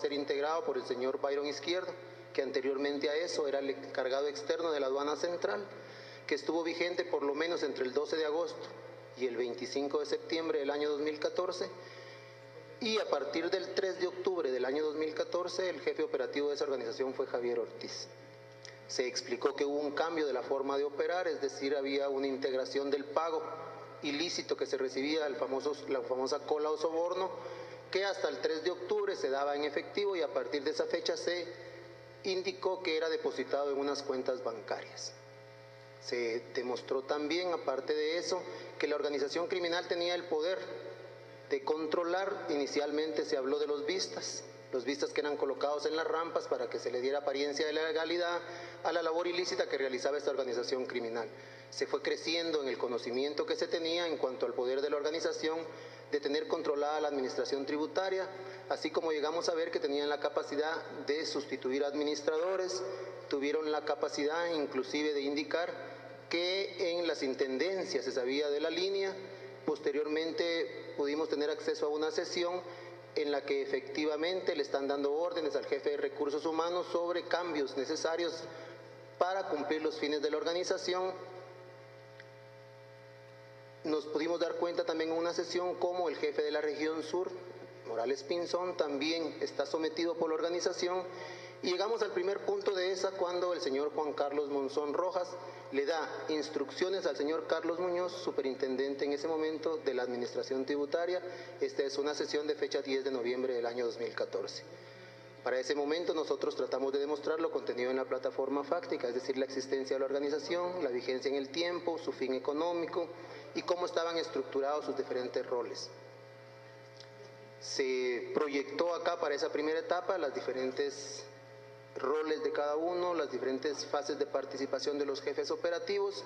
ser integrado por el señor Byron Izquierdo, que anteriormente a eso era el encargado externo de la aduana central, que estuvo vigente por lo menos entre el 12 de agosto y el 25 de septiembre del año 2014, y a partir del 3 de octubre del año 2014 el jefe operativo de esa organización fue Javier Ortiz. Se explicó que hubo un cambio de la forma de operar, es decir, había una integración del pago ilícito que se recibía, la famosa cola o soborno, que hasta el 3 de octubre se daba en efectivo y a partir de esa fecha se indicó que era depositado en unas cuentas bancarias. Se demostró también, aparte de eso, que la organización criminal tenía el poder de controlar. Inicialmente se habló de los vistas que eran colocados en las rampas para que se le diera apariencia de legalidad a la labor ilícita que realizaba esta organización criminal. Se fue creciendo en el conocimiento que se tenía en cuanto al poder de la organización de tener controlada la administración tributaria, así como llegamos a ver que tenían la capacidad de sustituir administradores, tuvieron la capacidad inclusive de indicar que en las intendencias se sabía de la línea. Posteriormente pudimos tener acceso a una sesión en la que efectivamente le están dando órdenes al jefe de recursos humanos sobre cambios necesarios para cumplir los fines de la organización. Nos pudimos dar cuenta también en una sesión como el jefe de la región sur, Morales Pinzón, también está sometido por la organización. Y llegamos al primer punto de esa cuando el señor Juan Carlos Monzón Rojas le da instrucciones al señor Carlos Muñoz, superintendente en ese momento de la administración tributaria. Esta es una sesión de fecha 10 de noviembre del año 2014. Para ese momento nosotros tratamos de demostrar lo contenido en la plataforma fáctica, es decir, la existencia de la organización, la vigencia en el tiempo, su fin económico y cómo estaban estructurados sus diferentes roles. Se proyectó acá para esa primera etapa las diferentes roles de cada uno, las diferentes fases de participación de los jefes operativos,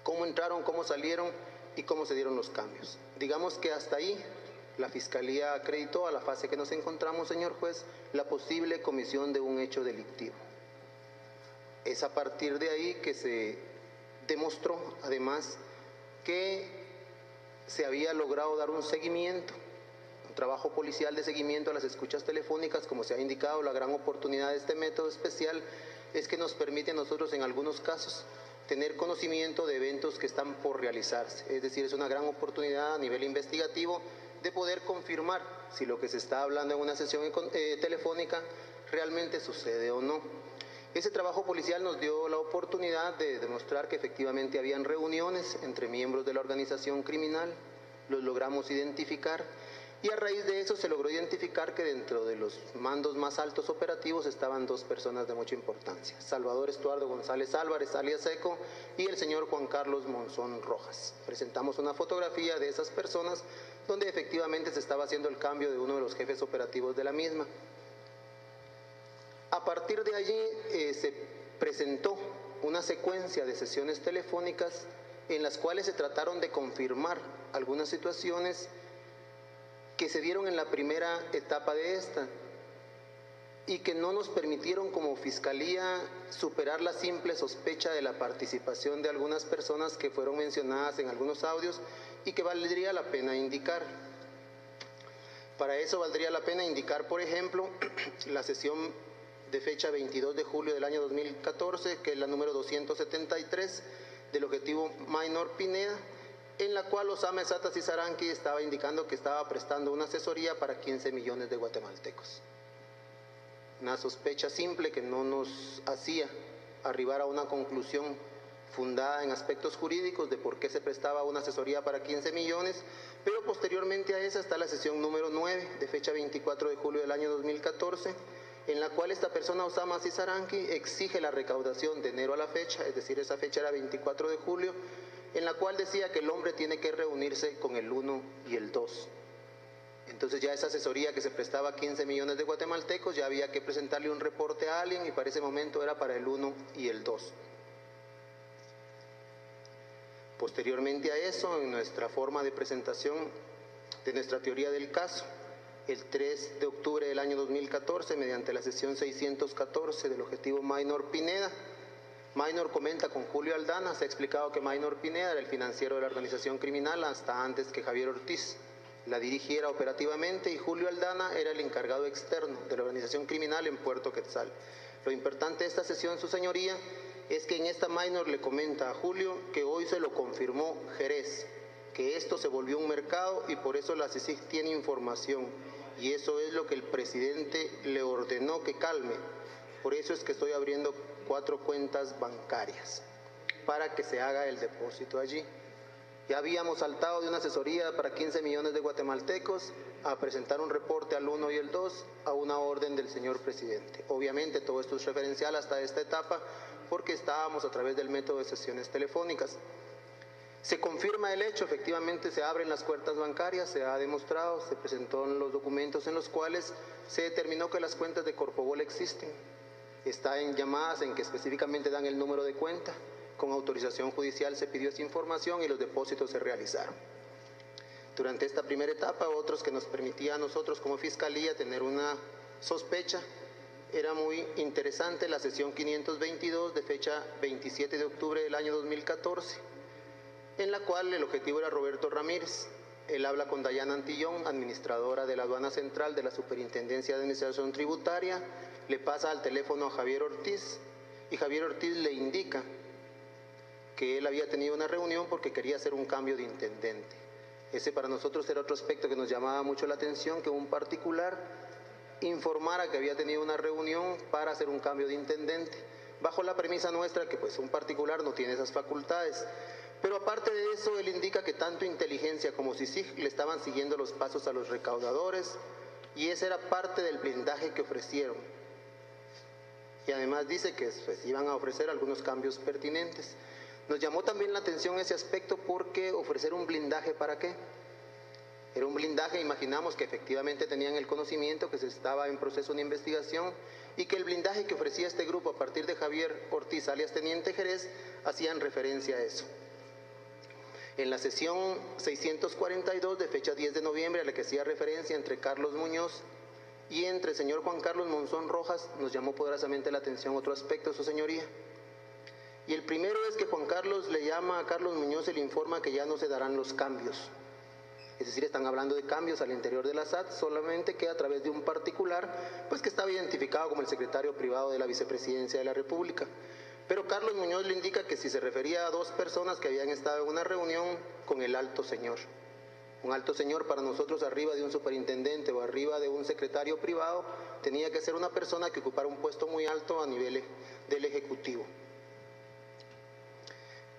cómo entraron, cómo salieron y cómo se dieron los cambios. Digamos que hasta ahí la Fiscalía acreditó a la fase que nos encontramos, señor juez, la posible comisión de un hecho delictivo. Es a partir de ahí que se demostró, además, que se había logrado dar un seguimiento, un trabajo policial de seguimiento a las escuchas telefónicas. Como se ha indicado, la gran oportunidad de este método especial es que nos permite a nosotros en algunos casos tener conocimiento de eventos que están por realizarse. Es decir, es una gran oportunidad a nivel investigativo de poder confirmar si lo que se está hablando en una sesión telefónica realmente sucede o no. Ese trabajo policial nos dio la oportunidad de demostrar que efectivamente habían reuniones entre miembros de la organización criminal, los logramos identificar. Y a raíz de eso se logró identificar que dentro de los mandos más altos operativos estaban dos personas de mucha importancia: Salvador Estuardo González Álvarez, alias Seco, y el señor Juan Carlos Monzón Rojas. Presentamos una fotografía de esas personas donde efectivamente se estaba haciendo el cambio de uno de los jefes operativos de la misma. A partir de allí se presentó una secuencia de sesiones telefónicas en las cuales se trataron de confirmar algunas situaciones que se dieron en la primera etapa de esta y que no nos permitieron como Fiscalía superar la simple sospecha de la participación de algunas personas que fueron mencionadas en algunos audios y que valdría la pena indicar. Para eso valdría la pena indicar, por ejemplo, la sesión de fecha 22 de julio del año 2014, que es la número 273 del objetivo Minor Pineda, en la cual Osama Esata Cizaranqui estaba indicando que estaba prestando una asesoría para 15 millones de guatemaltecos. Una sospecha simple que no nos hacía arribar a una conclusión fundada en aspectos jurídicos de por qué se prestaba una asesoría para 15 millones, pero posteriormente a esa está la sesión número 9 de fecha 24 de julio del año 2014, en la cual esta persona, Osama Cizaranqui, exige la recaudación de enero a la fecha, es decir, esa fecha era 24 de julio, en la cual decía que el hombre tiene que reunirse con el 1 y el 2. Entonces ya esa asesoría que se prestaba a 15 millones de guatemaltecos, ya había que presentarle un reporte a alguien y para ese momento era para el 1 y el 2. Posteriormente a eso, en nuestra forma de presentación de nuestra teoría del caso, el 3 de octubre del año 2014, mediante la sesión 614 del objetivo Minor Pineda, Minor comenta con Julio Aldana, se ha explicado que Minor Pineda era el financiero de la organización criminal hasta antes que Javier Ortiz. la dirigiera operativamente y Julio Aldana era el encargado externo de la organización criminal en Puerto Quetzal. Lo importante de esta sesión, su señoría, es que en esta minor le comenta a Julio que hoy se lo confirmó Jerez, que esto se volvió un mercado y por eso la CICIG tiene información y eso es lo que el presidente le ordenó que calme. Por eso es que estoy abriendo 4 cuentas bancarias para que se haga el depósito allí. Ya habíamos saltado de una asesoría para 15 millones de guatemaltecos a presentar un reporte al 1 y el 2 a una orden del señor presidente. Obviamente todo esto es referencial hasta esta etapa porque estábamos a través del método de sesiones telefónicas. Se confirma el hecho, efectivamente se abren las cuentas bancarias, se ha demostrado, se presentó en los documentos en los cuales se determinó que las cuentas de Corpobol existen. Está en llamadas en que específicamente dan el número de cuenta. Con autorización judicial se pidió esa información y los depósitos se realizaron. Durante esta primera etapa, otros que nos permitía a nosotros como Fiscalía tener una sospecha, era muy interesante la sesión 522 de fecha 27 de octubre del año 2014, en la cual el objetivo era Roberto Ramírez. Él habla con Dayana Antillón, administradora de la Aduana Central de la Superintendencia de Administración Tributaria, le pasa al teléfono a Javier Ortiz y Javier Ortiz le indica que él había tenido una reunión porque quería hacer un cambio de intendente. Ese para nosotros era otro aspecto que nos llamaba mucho la atención, que un particular informara que había tenido una reunión para hacer un cambio de intendente, bajo la premisa nuestra que pues un particular no tiene esas facultades. Pero aparte de eso, él indica que tanto inteligencia como CICIG le estaban siguiendo los pasos a los recaudadores y ese era parte del blindaje que ofrecieron. Y además dice que pues, iban a ofrecer algunos cambios pertinentes. Nos llamó también la atención ese aspecto porque ofrecer un blindaje, ¿para qué? Era un blindaje, imaginamos que efectivamente tenían el conocimiento, que se estaba en proceso de investigación y que el blindaje que ofrecía este grupo a partir de Javier Ortiz, alias Teniente Jerez, hacían referencia a eso. En la sesión 642 de fecha 10 de noviembre, a la que hacía referencia entre Carlos Muñoz y entre el señor Juan Carlos Monzón Rojas, nos llamó poderosamente la atención otro aspecto, su señoría. Y el primero es que Juan Carlos le llama a Carlos Muñoz y le informa que ya no se darán los cambios. Es decir, están hablando de cambios al interior de la SAT, solamente que a través de un particular, pues que estaba identificado como el secretario privado de la Vicepresidencia de la República. Pero Carlos Muñoz le indica que si se refería a 2 personas que habían estado en una reunión con el alto señor. Un alto señor para nosotros arriba de un superintendente o arriba de un secretario privado tenía que ser una persona que ocupara un puesto muy alto a nivel del Ejecutivo.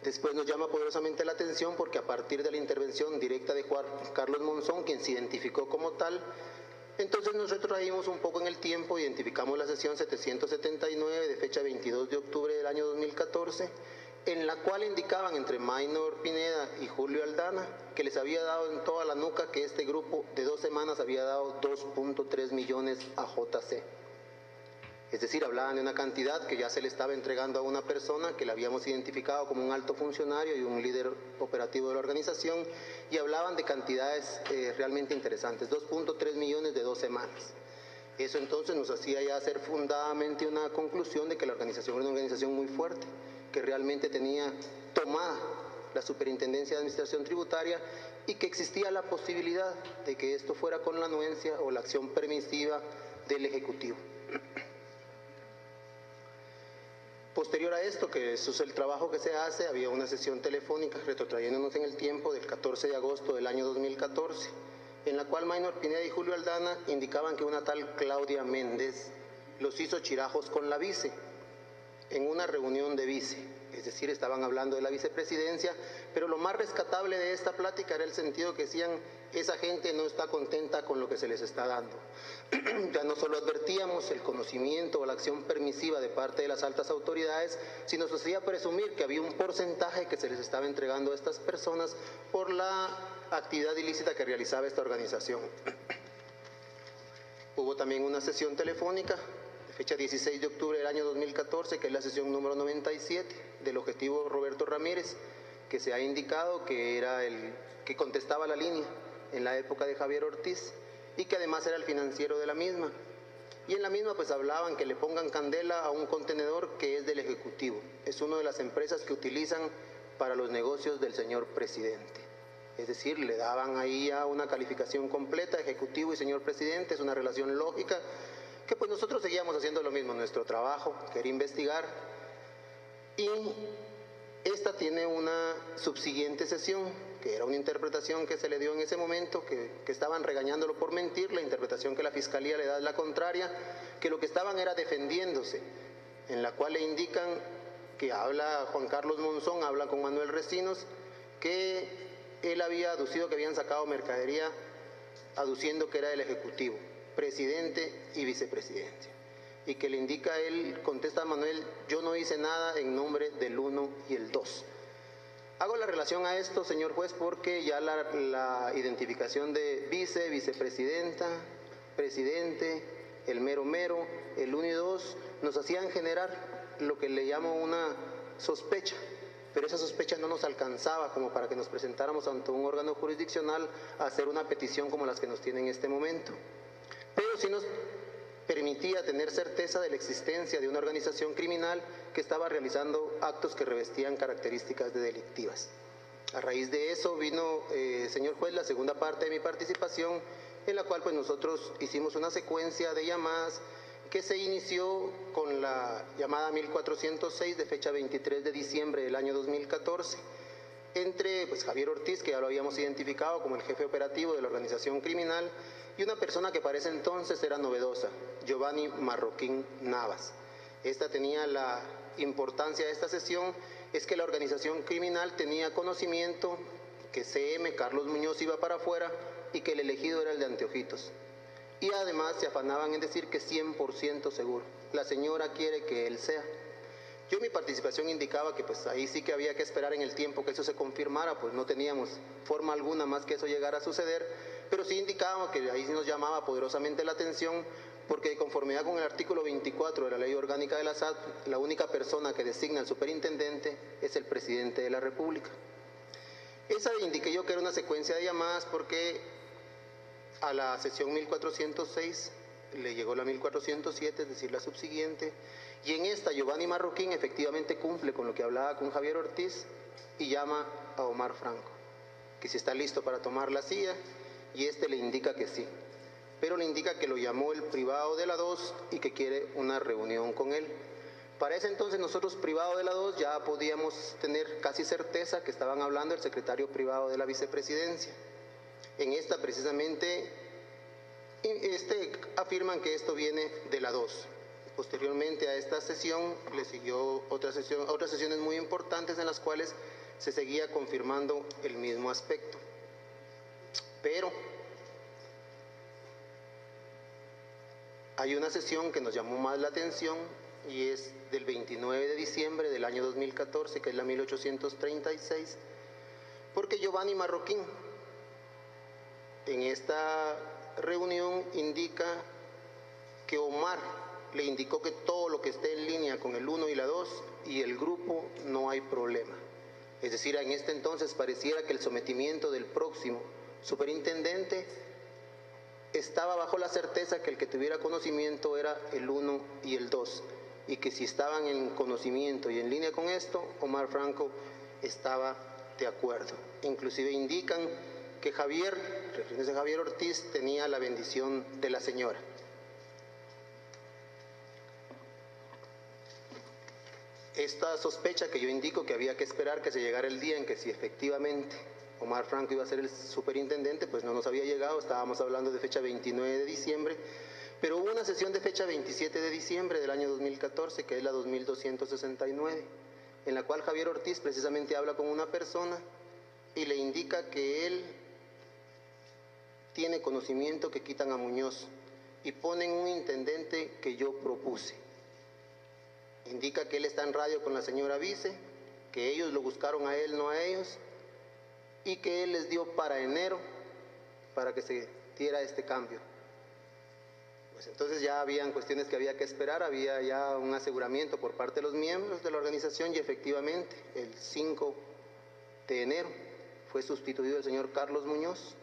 Después nos llama poderosamente la atención porque a partir de la intervención directa de Juan Carlos Monzón, quien se identificó como tal, entonces nos retrotraímos un poco en el tiempo, identificamos la sesión 779 de fecha 22 de octubre del año 2014, en la cual indicaban entre Maynor Pineda y Julio Aldana que les había dado en toda la nuca que este grupo de 2 semanas había dado 2.3 millones a JC. Es decir, hablaban de una cantidad que ya se le estaba entregando a una persona que la habíamos identificado como un alto funcionario y un líder operativo de la organización y hablaban de cantidades realmente interesantes, 2.3 millones de 2 semanas. Eso entonces nos hacía ya hacer fundadamente una conclusión de que la organización era una organización muy fuerte, que realmente tenía tomada la Superintendencia de Administración Tributaria y que existía la posibilidad de que esto fuera con la anuencia o la acción permisiva del Ejecutivo. Posterior a esto, que eso es el trabajo que se hace, había una sesión telefónica, retrotrayéndonos en el tiempo, del 14 de agosto del año 2014, en la cual Maynor Pineda y Julio Aldana indicaban que una tal Claudia Méndez los hizo chirajos con la vice, en una reunión de vice. Es decir, estaban hablando de la vicepresidencia, pero lo más rescatable de esta plática era el sentido que decían, esa gente no está contenta con lo que se les está dando. Ya no solo advertíamos el conocimiento o la acción permisiva de parte de las altas autoridades, sino se hacía presumir que había un porcentaje que se les estaba entregando a estas personas por la actividad ilícita que realizaba esta organización. Hubo también una sesión telefónica, fecha 16 de octubre del año 2014, que es la sesión número 97 del objetivo Roberto Ramírez, que se ha indicado que era el que contestaba la línea en la época de Javier Ortiz y que además era el financiero de la misma. Y en la misma pues hablaban que le pongan candela a un contenedor que es del Ejecutivo. Es una de las empresas que utilizan para los negocios del señor presidente. Es decir, le daban ahí ya una calificación completa, ejecutivo y señor presidente, es una relación lógica, que pues nosotros seguíamos haciendo lo mismo, nuestro trabajo, que era investigar, y esta tiene una subsiguiente sesión, que era una interpretación que se le dio en ese momento, que estaban regañándolo por mentir, la interpretación que la Fiscalía le da es la contraria, que lo que estaban era defendiéndose, en la cual le indican que habla Juan Carlos Monzón, habla con Manuel Recinos, que él había aducido que habían sacado mercadería, aduciendo que era del Ejecutivo, presidente y vicepresidente. Y que le indica él, contesta a Manuel, yo no hice nada en nombre del 1 y el 2. Hago la relación a esto, señor juez, porque ya la identificación de vicepresidenta, presidente, el mero mero, el 1 y 2, nos hacían generar lo que le llamo una sospecha, pero esa sospecha no nos alcanzaba como para que nos presentáramos ante un órgano jurisdiccional a hacer una petición como las que nos tiene en este momento. Pero sí nos permitía tener certeza de la existencia de una organización criminal que estaba realizando actos que revestían características de delictivas. A raíz de eso vino, señor juez, la segunda parte de mi participación, en la cual pues nosotros hicimos una secuencia de llamadas que se inició con la llamada 1406 de fecha 23 de diciembre del año 2014, entre pues, Javier Ortiz, que ya lo habíamos identificado como el jefe operativo de la organización criminal, y una persona que para ese entonces era novedosa, Giovanni Marroquín Navas. Esta tenía la importancia de esta sesión, es que la organización criminal tenía conocimiento que CM, Carlos Muñoz, iba para afuera y que el elegido era el de Anteojitos. Y además se afanaban en decir que 100% seguro, la señora quiere que él sea. Yo mi participación indicaba que pues ahí sí que había que esperar en el tiempo que eso se confirmara, pues no teníamos forma alguna más que eso llegara a suceder, pero sí indicábamos que ahí nos llamaba poderosamente la atención, porque de conformidad con el artículo 24 de la Ley Orgánica de la SAT, la única persona que designa al superintendente es el presidente de la República. Esa indiqué yo que era una secuencia de llamadas porque a la sesión 1406 le llegó la 1407, es decir, la subsiguiente, y en esta Giovanni Marroquín efectivamente cumple con lo que hablaba con Javier Ortiz y llama a Omar Franco, que si está listo para tomar la silla, y este le indica que sí, pero le indica que lo llamó el privado de la 2 y que quiere una reunión con él. Para ese entonces nosotros, privado de la 2, ya podíamos tener casi certeza que estaban hablando del secretario privado de la vicepresidencia. En esta precisamente afirman que esto viene de la 2. Posteriormente a esta sesión le siguió otras sesiones muy importantes en las cuales se seguía confirmando el mismo aspecto. Pero hay una sesión que nos llamó más la atención y es del 29 de diciembre del año 2014, que es la 1836, porque Giovanni Marroquín en esta reunión indica que Omar le indicó que todo lo que esté en línea con el 1 y la 2 y el grupo no hay problema. Es decir, en este entonces pareciera que el sometimiento del próximo superintendente estaba bajo la certeza que el que tuviera conocimiento era el 1 y el 2, y que si estaban en conocimiento y en línea con esto, Omar Franco estaba de acuerdo. Inclusive indican que Javier, refiriéndose a Javier Ortiz, tenía la bendición de la señora. Esta sospecha que yo indico que había que esperar que se llegara el día en que si efectivamente Omar Franco iba a ser el superintendente, pues no nos había llegado, estábamos hablando de fecha 29 de diciembre, pero hubo una sesión de fecha 27 de diciembre del año 2014, que es la 2269, en la cual Javier Ortiz precisamente habla con una persona y le indica que él tiene conocimiento que quitan a Muñoz y ponen un intendente que yo propuse. Indica que él está en radio con la señora vice, que ellos lo buscaron a él, no a ellos, y que él les dio para enero para que se diera este cambio. Pues entonces ya habían cuestiones que había que esperar, había ya un aseguramiento por parte de los miembros de la organización y efectivamente el 5 de enero fue sustituido el señor Carlos Muñoz,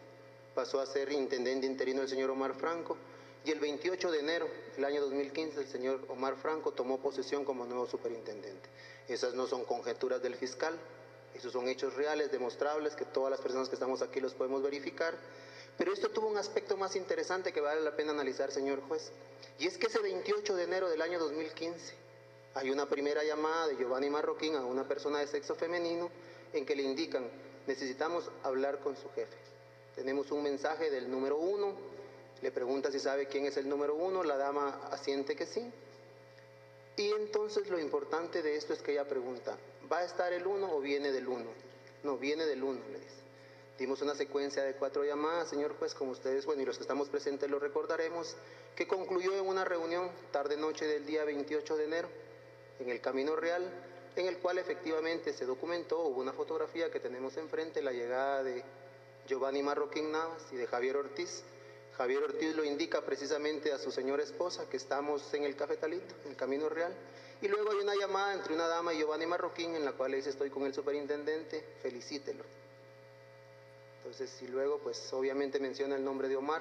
pasó a ser intendente interino el señor Omar Franco, y el 28 de enero del año 2015 el señor Omar Franco tomó posesión como nuevo superintendente. Esas no son conjeturas del fiscal, Esos son hechos reales, demostrables, que todas las personas que estamos aquí los podemos verificar. Pero esto tuvo un aspecto más interesante que vale la pena analizar, señor juez. Y es que ese 28 de enero del año 2015 hay una primera llamada de Giovanni Marroquín a una persona de sexo femenino en que le indican: necesitamos hablar con su jefe. Tenemos un mensaje del número 1, le pregunta si sabe quién es el número 1, la dama asiente que sí. Y entonces lo importante de esto es que ella pregunta: ¿va a estar el 1 o viene del 1? No, viene del 1, le dice. Dimos una secuencia de 4 llamadas, señor juez, como ustedes, bueno, y los que estamos presentes lo recordaremos, que concluyó en una reunión tarde-noche del día 28 de enero, en el Camino Real, en el cual efectivamente se documentó, hubo una fotografía que tenemos enfrente, la llegada de Giovanni Marroquín Navas y de Javier Ortiz. Javier Ortiz lo indica precisamente a su señora esposa, que estamos en el Cafetalito, en el Camino Real. Y luego hay una llamada entre una dama y Giovanni Marroquín, en la cual le dice: estoy con el superintendente, felicítelo. Entonces, y luego, pues obviamente menciona el nombre de Omar.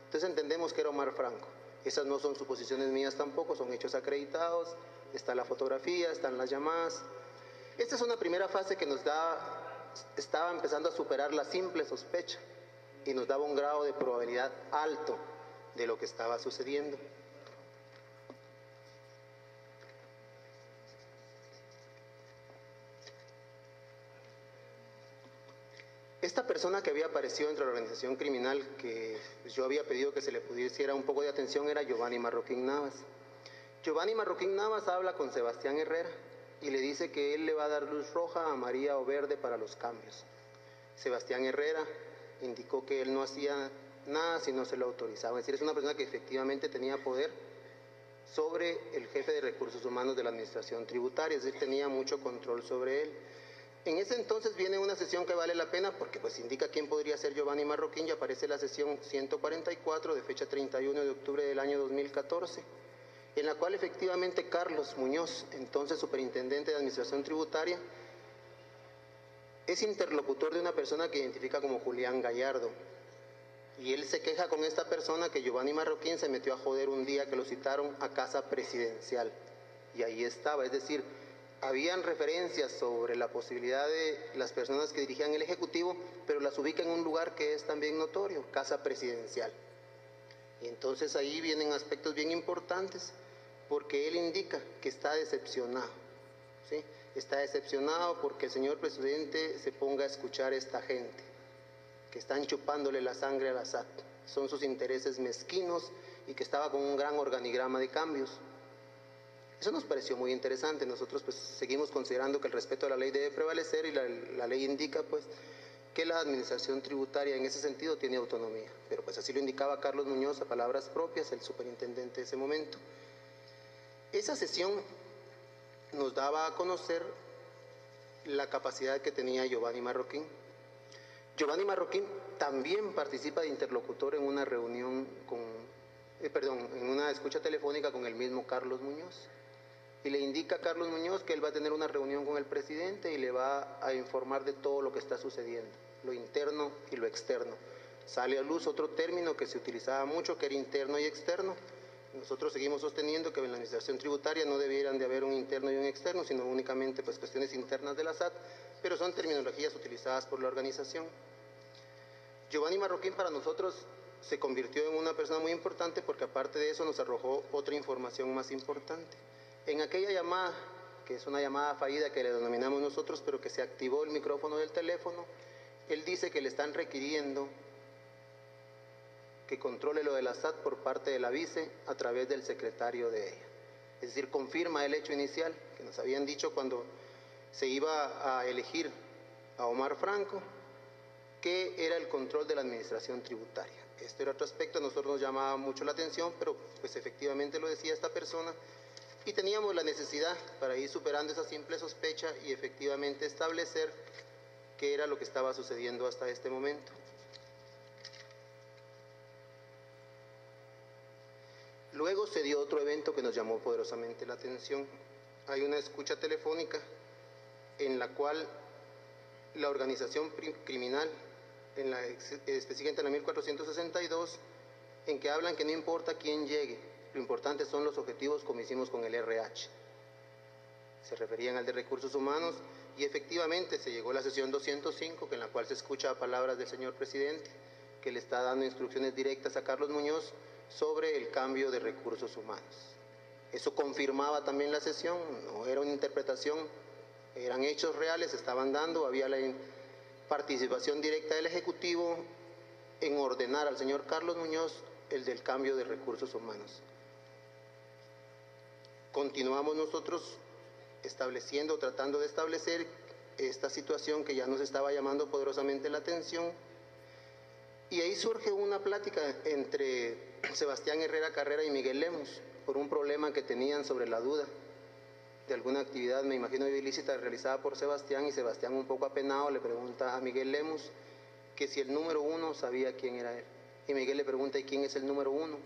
Entonces entendemos que era Omar Franco. Esas no son suposiciones mías tampoco, son hechos acreditados. Está la fotografía, están las llamadas. Esta es una primera fase que estaba empezando a superar la simple sospecha y nos daba un grado de probabilidad alto de lo que estaba sucediendo. Esta persona que había aparecido entre la organización criminal, que yo había pedido que se le pudiera un poco de atención, era Giovanni Marroquín Navas. Giovanni Marroquín Navas habla con Sebastián Herrera y le dice que él le va a dar luz roja, amarilla o verde para los cambios. Sebastián Herrera indicó que él no hacía nada si no se lo autorizaba. Es decir, es una persona que efectivamente tenía poder sobre el jefe de recursos humanos de la administración tributaria, es decir, tenía mucho control sobre él. En ese entonces viene una sesión que vale la pena porque pues indica quién podría ser Giovanni Marroquín, y aparece la sesión 144 de fecha 31 de octubre del año 2014, en la cual efectivamente Carlos Muñoz, entonces superintendente de administración tributaria, es interlocutor de una persona que identifica como Julián Gallardo. Y él se queja con esta persona que Giovanni Marroquín se metió a joder un día que lo citaron a casa presidencial. Y ahí estaba, es decir, habían referencias sobre la posibilidad de las personas que dirigían el Ejecutivo, pero las ubica en un lugar que es también notorio, casa presidencial. Y entonces ahí vienen aspectos bien importantes, porque él indica que está decepcionado, ¿sí? Está decepcionado porque el señor presidente se ponga a escuchar a esta gente, que están chupándole la sangre a la SAT. Son sus intereses mezquinos y que estaba con un gran organigrama de cambios. Eso nos pareció muy interesante. Nosotros pues seguimos considerando que el respeto a la ley debe prevalecer, y la ley indica pues que la administración tributaria en ese sentido tiene autonomía. Pero pues así lo indicaba Carlos Muñoz a palabras propias, el superintendente de ese momento. Esa sesión nos daba a conocer la capacidad que tenía Giovanni Marroquín. Giovanni Marroquín también participa de interlocutor en una reunión en una escucha telefónica con el mismo Carlos Muñoz. Y le indica a Carlos Muñoz que él va a tener una reunión con el presidente y le va a informar de todo lo que está sucediendo, lo interno y lo externo. Sale a luz otro término que se utilizaba mucho, que era interno y externo. Nosotros seguimos sosteniendo que en la administración tributaria no debieran de haber un interno y un externo, sino únicamente pues cuestiones internas de la SAT, pero son terminologías utilizadas por la organización. Giovanni Marroquín para nosotros se convirtió en una persona muy importante porque aparte de eso nos arrojó otra información más importante. En aquella llamada, que es una llamada fallida que le denominamos nosotros, pero que se activó el micrófono del teléfono, él dice que le están requiriendo que controle lo de la SAT por parte de la vice a través del secretario de ella. Es decir, confirma el hecho inicial que nos habían dicho cuando se iba a elegir a Omar Franco, que era el control de la administración tributaria. Este era otro aspecto, a nosotros nos llamaba mucho la atención, pero pues efectivamente lo decía esta persona, y teníamos la necesidad para ir superando esa simple sospecha y efectivamente establecer qué era lo que estaba sucediendo hasta este momento. Luego se dio otro evento que nos llamó poderosamente la atención. Hay una escucha telefónica en la cual la organización criminal, específicamente en la 1462, en que hablan que no importa quién llegue, lo importante son los objetivos como hicimos con el RH. Se referían al de recursos humanos Y efectivamente se llegó a la sesión 205, en la cual se escucha palabras del señor presidente, que le está dando instrucciones directas a Carlos Muñoz sobre el cambio de recursos humanos. Eso confirmaba también la sesión, no era una interpretación, eran hechos reales, se estaban dando, había la participación directa del Ejecutivo en ordenar al señor Carlos Muñoz el del cambio de recursos humanos. Continuamos nosotros tratando de establecer esta situación que ya nos estaba llamando poderosamente la atención, y ahí surge una plática entre Sebastián Herrera Carrera y Miguel Lemus por un problema que tenían sobre la duda de alguna actividad, me imagino yo, ilícita realizada por Sebastián, y Sebastián, un poco apenado, le pregunta a Miguel Lemus que si el número 1 sabía quién era él, y Miguel le pregunta ¿y quién es el número 1?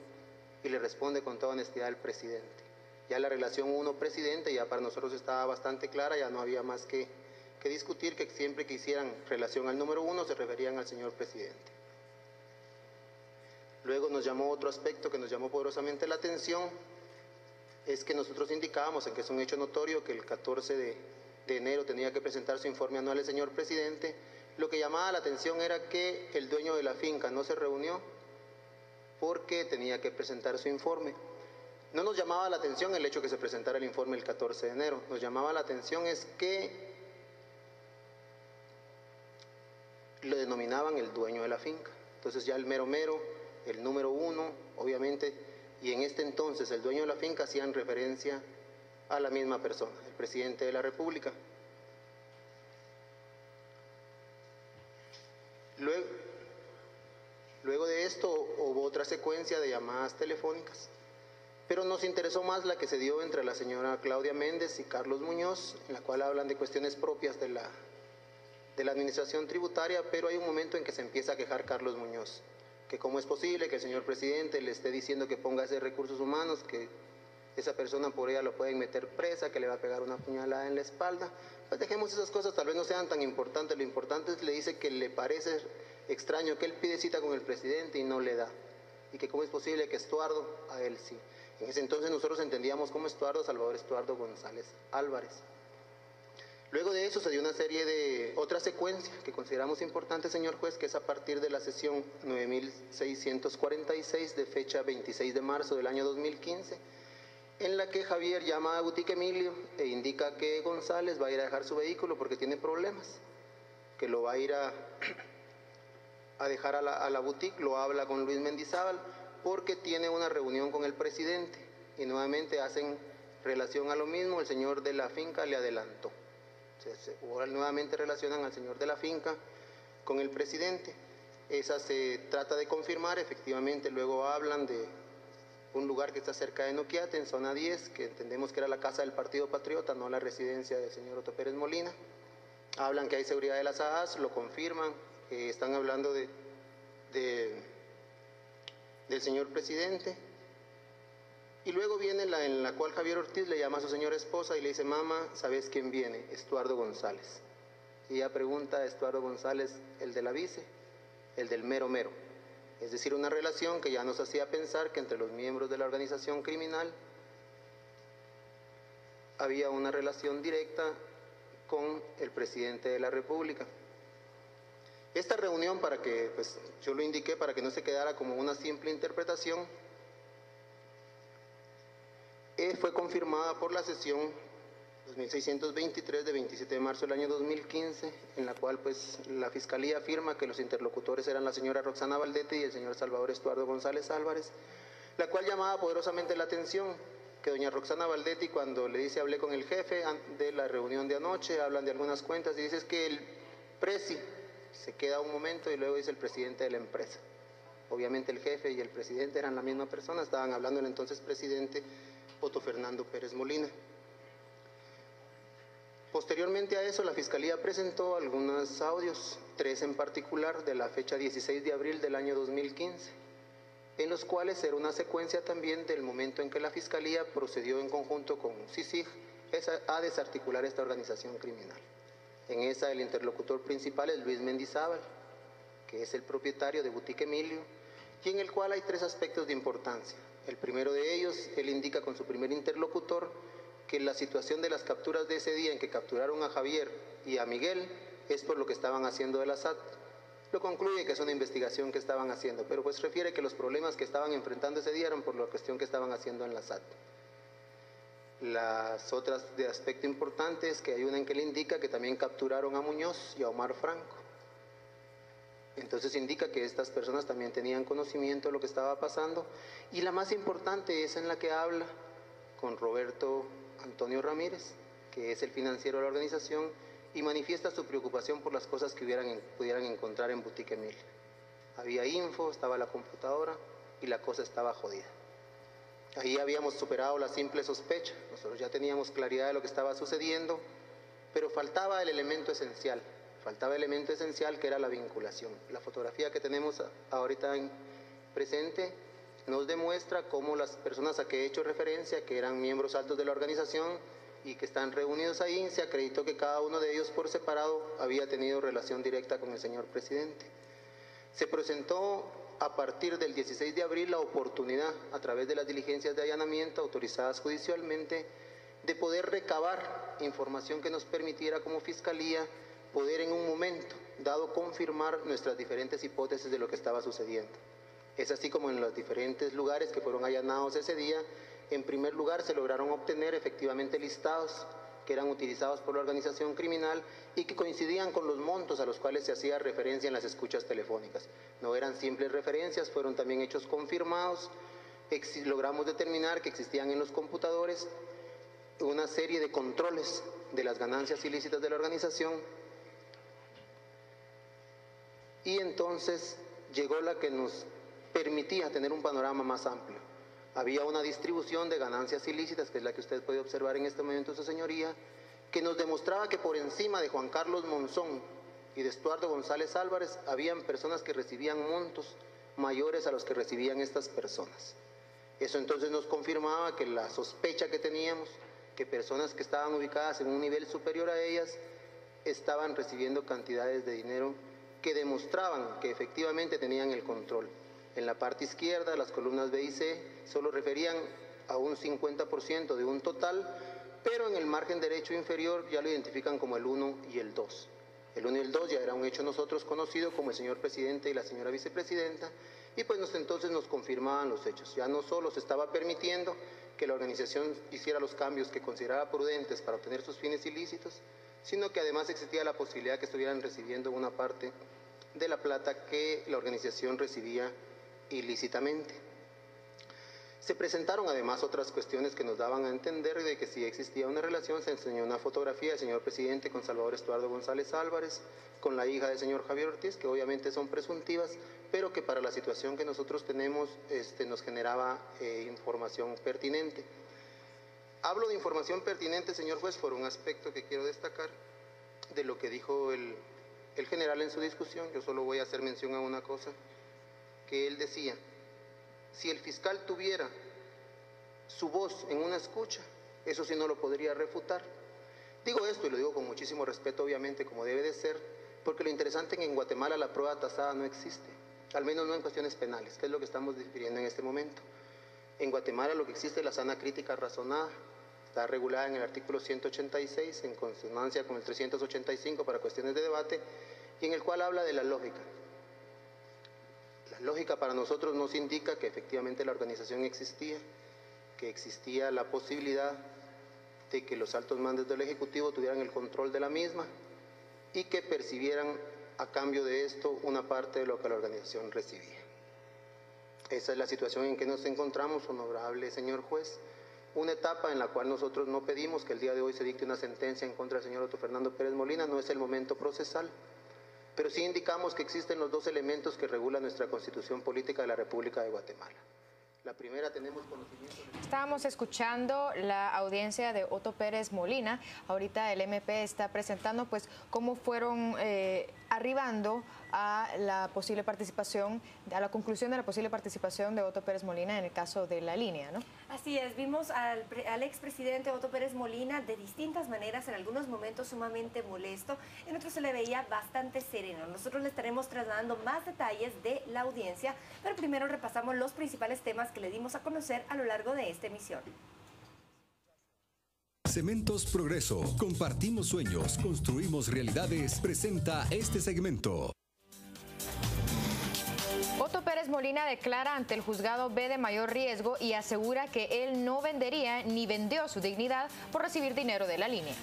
Y le responde con toda honestidad el presidente. Ya la relación 1-presidente ya para nosotros estaba bastante clara, ya no había más que discutir, que siempre que hicieran relación al número 1 se referían al señor presidente. Luego nos llamó otro aspecto que nos llamó poderosamente la atención, es que nosotros indicábamos en que es un hecho notorio que el 14 de enero tenía que presentar su informe anual el señor presidente. Lo que llamaba la atención era que el dueño de la finca no se reunió porque tenía que presentar su informe. No nos llamaba la atención el hecho que se presentara el informe el 14 de enero, nos llamaba la atención es que lo denominaban el dueño de la finca. Entonces ya el mero, el número 1, obviamente, y en este entonces el dueño de la finca hacían referencia a la misma persona, el presidente de la República. Luego de esto hubo otra secuencia de llamadas telefónicas, pero nos interesó más la que se dio entre la señora Claudia Méndez y Carlos Muñoz, en la cual hablan de cuestiones propias de la administración tributaria, pero hay un momento en que se empieza a quejar Carlos Muñoz, que cómo es posible que el señor presidente le esté diciendo que ponga ese recursos humanos, que esa persona por ella lo pueden meter presa, que le va a pegar una puñalada en la espalda. Pues dejemos esas cosas, tal vez no sean tan importantes, lo importante es que le dice que le parece extraño que él pide cita con el presidente y no le da, y que cómo es posible que Estuardo, a él sí. En ese entonces nosotros entendíamos como Estuardo, Salvador Estuardo González Álvarez. Luego de eso se dio una serie de otra secuencia que consideramos importante, señor juez, que es a partir de la sesión 9646 de fecha 26 de marzo del año 2015, en la que Javier llama a Boutique Emilio e indica que González va a ir a dejar su vehículo porque tiene problemas, que lo va a ir a dejar a la boutique, lo habla con Luis Mendizábal porque tiene una reunión con el presidente, y nuevamente hacen relación a lo mismo, el señor de la finca le adelantó. Nuevamente relacionan al señor de la finca con el presidente. Esa se trata de confirmar, efectivamente luego hablan de un lugar que está cerca de Noquiate, en zona 10, que entendemos que era la casa del Partido Patriota, no la residencia del señor Otto Pérez Molina. Hablan que hay seguridad de las AAS, lo confirman, están hablando del señor presidente. Y luego viene en la cual Javier Ortiz le llama a su señora esposa y le dice: mamá, ¿sabes quién viene? Estuardo González. Y ella pregunta: ¿Estuardo González el de la vice? El del mero. Es decir, una relación que ya nos hacía pensar que entre los miembros de la organización criminal había una relación directa con el presidente de la República. Esta reunión, para que, yo lo indiqué para que no se quedara como una simple interpretación, fue confirmada por la sesión 2623 de 27 de marzo del año 2015, en la cual la Fiscalía afirma que los interlocutores eran la señora Roxana Valdetti y el señor Salvador Estuardo González Álvarez, la cual llamaba poderosamente la atención que doña Roxana Valdetti, cuando le dice hablé con el jefe de la reunión de anoche, hablan de algunas cuentas y dice es que el presi, se queda un momento y luego dice el presidente de la empresa. Obviamente el jefe y el presidente eran la misma persona, estaban hablando el entonces presidente Otto Fernando Pérez Molina. Posteriormente a eso, la Fiscalía presentó algunos audios, 3 en particular, de la fecha 16 de abril del año 2015, en los cuales era una secuencia también del momento en que la Fiscalía procedió en conjunto con CICIG a desarticular esta organización criminal. En esa, el interlocutor principal es Luis Mendizábal, que es el propietario de Boutique Emilio, y en el cual hay 3 aspectos de importancia. El primero de ellos, él indica con su primer interlocutor que la situación de las capturas de ese día en que capturaron a Javier y a Miguel es por lo que estaban haciendo de la SAT. Lo concluye que es una investigación que estaban haciendo, pero pues refiere que los problemas que estaban enfrentando ese día eran por la cuestión que estaban haciendo en la SAT. Las otras de aspecto importante es que hay una en que le indica que también capturaron a Muñoz y a Omar Franco. Entonces indica que estas personas también tenían conocimiento de lo que estaba pasando. Y la más importante es en la que habla con Roberto Antonio Ramírez, que es el financiero de la organización, y manifiesta su preocupación por las cosas que pudieran encontrar en Boutique Emil. Había info, estaba la computadora y la cosa estaba jodida. Ahí habíamos superado la simple sospecha, nosotros ya teníamos claridad de lo que estaba sucediendo, pero faltaba el elemento esencial. Faltaba el elemento esencial que era la vinculación. La fotografía que tenemos ahorita en presente nos demuestra cómo las personas a que he hecho referencia, que eran miembros altos de la organización y que están reunidos ahí, se acreditó que cada uno de ellos por separado había tenido relación directa con el señor presidente. Se presentó a partir del 16 de abril la oportunidad, a través de las diligencias de allanamiento autorizadas judicialmente, de poder recabar información que nos permitiera como Fiscalía poder en un momento dado confirmar nuestras diferentes hipótesis de lo que estaba sucediendo. Es así como en los diferentes lugares que fueron allanados ese día, en primer lugar se lograron obtener efectivamente listados que eran utilizados por la organización criminal y que coincidían con los montos a los cuales se hacía referencia en las escuchas telefónicas. No eran simples referencias, fueron también hechos confirmados. Logramos determinar que existían en los computadores una serie de controles de las ganancias ilícitas de la organización. Y entonces llegó la que nos permitía tener un panorama más amplio. Había una distribución de ganancias ilícitas, que es la que usted puede observar en este momento, su señoría, que nos demostraba que por encima de Juan Carlos Monzón y de Estuardo González Álvarez, habían personas que recibían montos mayores a los que recibían estas personas. Eso entonces nos confirmaba que la sospecha que teníamos, que personas que estaban ubicadas en un nivel superior a ellas, estaban recibiendo cantidades de dinero que demostraban que efectivamente tenían el control. En la parte izquierda, las columnas B y C solo referían a un 50% de un total, pero en el margen derecho inferior ya lo identifican como el 1 y el 2. El 1 y el 2 ya era un hecho nosotros conocido como el señor presidente y la señora vicepresidenta, y pues entonces nos confirmaban los hechos. Ya no solo se estaba permitiendo que la organización hiciera los cambios que consideraba prudentes para obtener sus fines ilícitos, sino que además existía la posibilidad que estuvieran recibiendo una parte de la plata que la organización recibía ilícitamente. Se presentaron además otras cuestiones que nos daban a entender de que si existía una relación. Se enseñó una fotografía del señor presidente con Salvador Estuardo González Álvarez, con la hija del señor Javier Ortiz, que obviamente son presuntivas, pero que para la situación que nosotros tenemos nos generaba información pertinente. Hablo de información pertinente, señor juez, por un aspecto que quiero destacar de lo que dijo el general en su discusión. Yo solo voy a hacer mención a una cosa, que él decía: si el fiscal tuviera su voz en una escucha, eso sí no lo podría refutar. Digo esto y lo digo con muchísimo respeto, obviamente, como debe de ser, porque lo interesante es que en Guatemala la prueba tasada no existe, al menos no en cuestiones penales, que es lo que estamos discutiendo en este momento. En Guatemala lo que existe es la sana crítica razonada, está regulada en el artículo 186, en consonancia con el 385 para cuestiones de debate, y en el cual habla de la lógica. La lógica para nosotros nos indica que efectivamente la organización existía, que existía la posibilidad de que los altos mandos del Ejecutivo tuvieran el control de la misma y que percibieran a cambio de esto una parte de lo que la organización recibía. Esa es la situación en que nos encontramos, honorable señor juez. Una etapa en la cual nosotros no pedimos que el día de hoy se dicte una sentencia en contra del señor Otto Fernando Pérez Molina, no es el momento procesal, pero sí indicamos que existen los dos elementos que regulan nuestra Constitución Política de la República de Guatemala. La primera, tenemos conocimiento de... Estábamos escuchando la audiencia de Otto Pérez Molina. Ahorita el MP está presentando pues cómo fueron arribando a la posible participación, a la conclusión de la posible participación de Otto Pérez Molina en el caso de la línea, ¿no? Así es, vimos al expresidente Otto Pérez Molina de distintas maneras, en algunos momentos sumamente molesto, en otros se le veía bastante sereno. Nosotros le estaremos trasladando más detalles de la audiencia, pero primero repasamos los principales temas que le dimos a conocer a lo largo de esta emisión. Cementos Progreso. Compartimos sueños, construimos realidades. Presenta este segmento. Otto Pérez Molina declara ante el juzgado B de mayor riesgo y asegura que él no vendería ni vendió su dignidad por recibir dinero de la línea.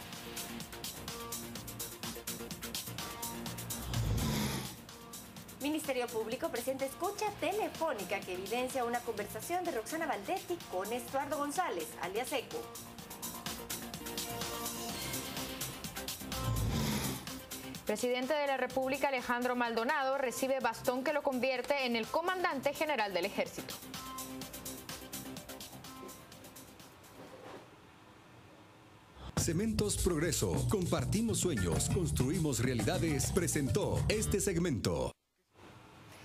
Ministerio Público presenta escucha telefónica que evidencia una conversación de Roxana Valdetti con Estuardo González, alias Eco. Presidente de la República Alejandro Maldonado recibe bastón que lo convierte en el comandante general del Ejército. Cementos Progreso. Compartimos sueños, construimos realidades. Presentó este segmento.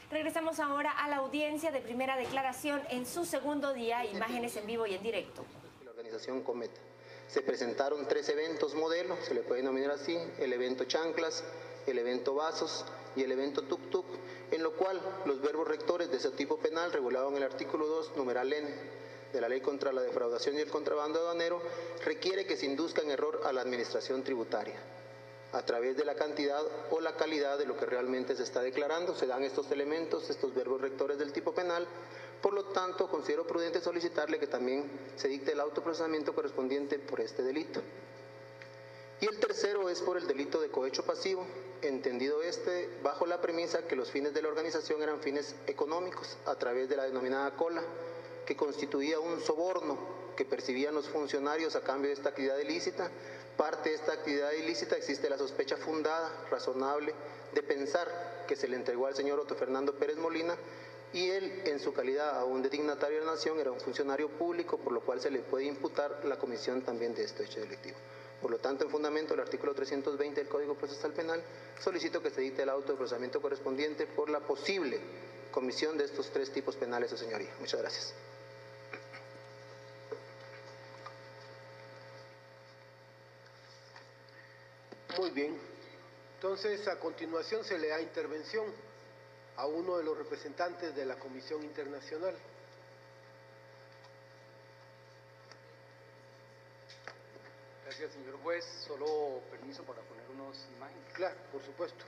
Regresamos ahora a la audiencia de primera declaración en su segundo día, imágenes en vivo y en directo. La organización Cometa. Se presentaron 3 eventos modelo, se le puede denominar así, el evento Chanclas, el evento Vasos y el evento Tuk Tuk, en lo cual los verbos rectores de ese tipo penal, regulado en el artículo 2, numeral N, de la Ley contra la Defraudación y el Contrabando Aduanero, requiere que se induzca en error a la administración tributaria. A través de la cantidad o la calidad de lo que realmente se está declarando, se dan estos elementos, estos verbos rectores del tipo penal. Por lo tanto, considero prudente solicitarle que también se dicte el autoprocesamiento correspondiente por este delito. Y el tercero es por el delito de cohecho pasivo, entendido bajo la premisa que los fines de la organización eran fines económicos, a través de la denominada cola, que constituía un soborno que percibían los funcionarios a cambio de esta actividad ilícita. Parte de esta actividad ilícita existe la sospecha fundada, razonable, de pensar que se le entregó al señor Otto Fernando Pérez Molina, y él, en su calidad aún de dignatario de la nación, era un funcionario público, por lo cual se le puede imputar la comisión también de este hecho delictivo. Por lo tanto, en fundamento del artículo 320 del Código Procesal Penal, solicito que se dicte el auto de procesamiento correspondiente por la posible comisión de estos 3 tipos penales, su señoría. Muchas gracias. Muy bien. Entonces, a continuación se le da intervención a uno de los representantes de la Comisión Internacional. Gracias, señor juez. Solo permiso para poner unas imágenes. Claro, por supuesto.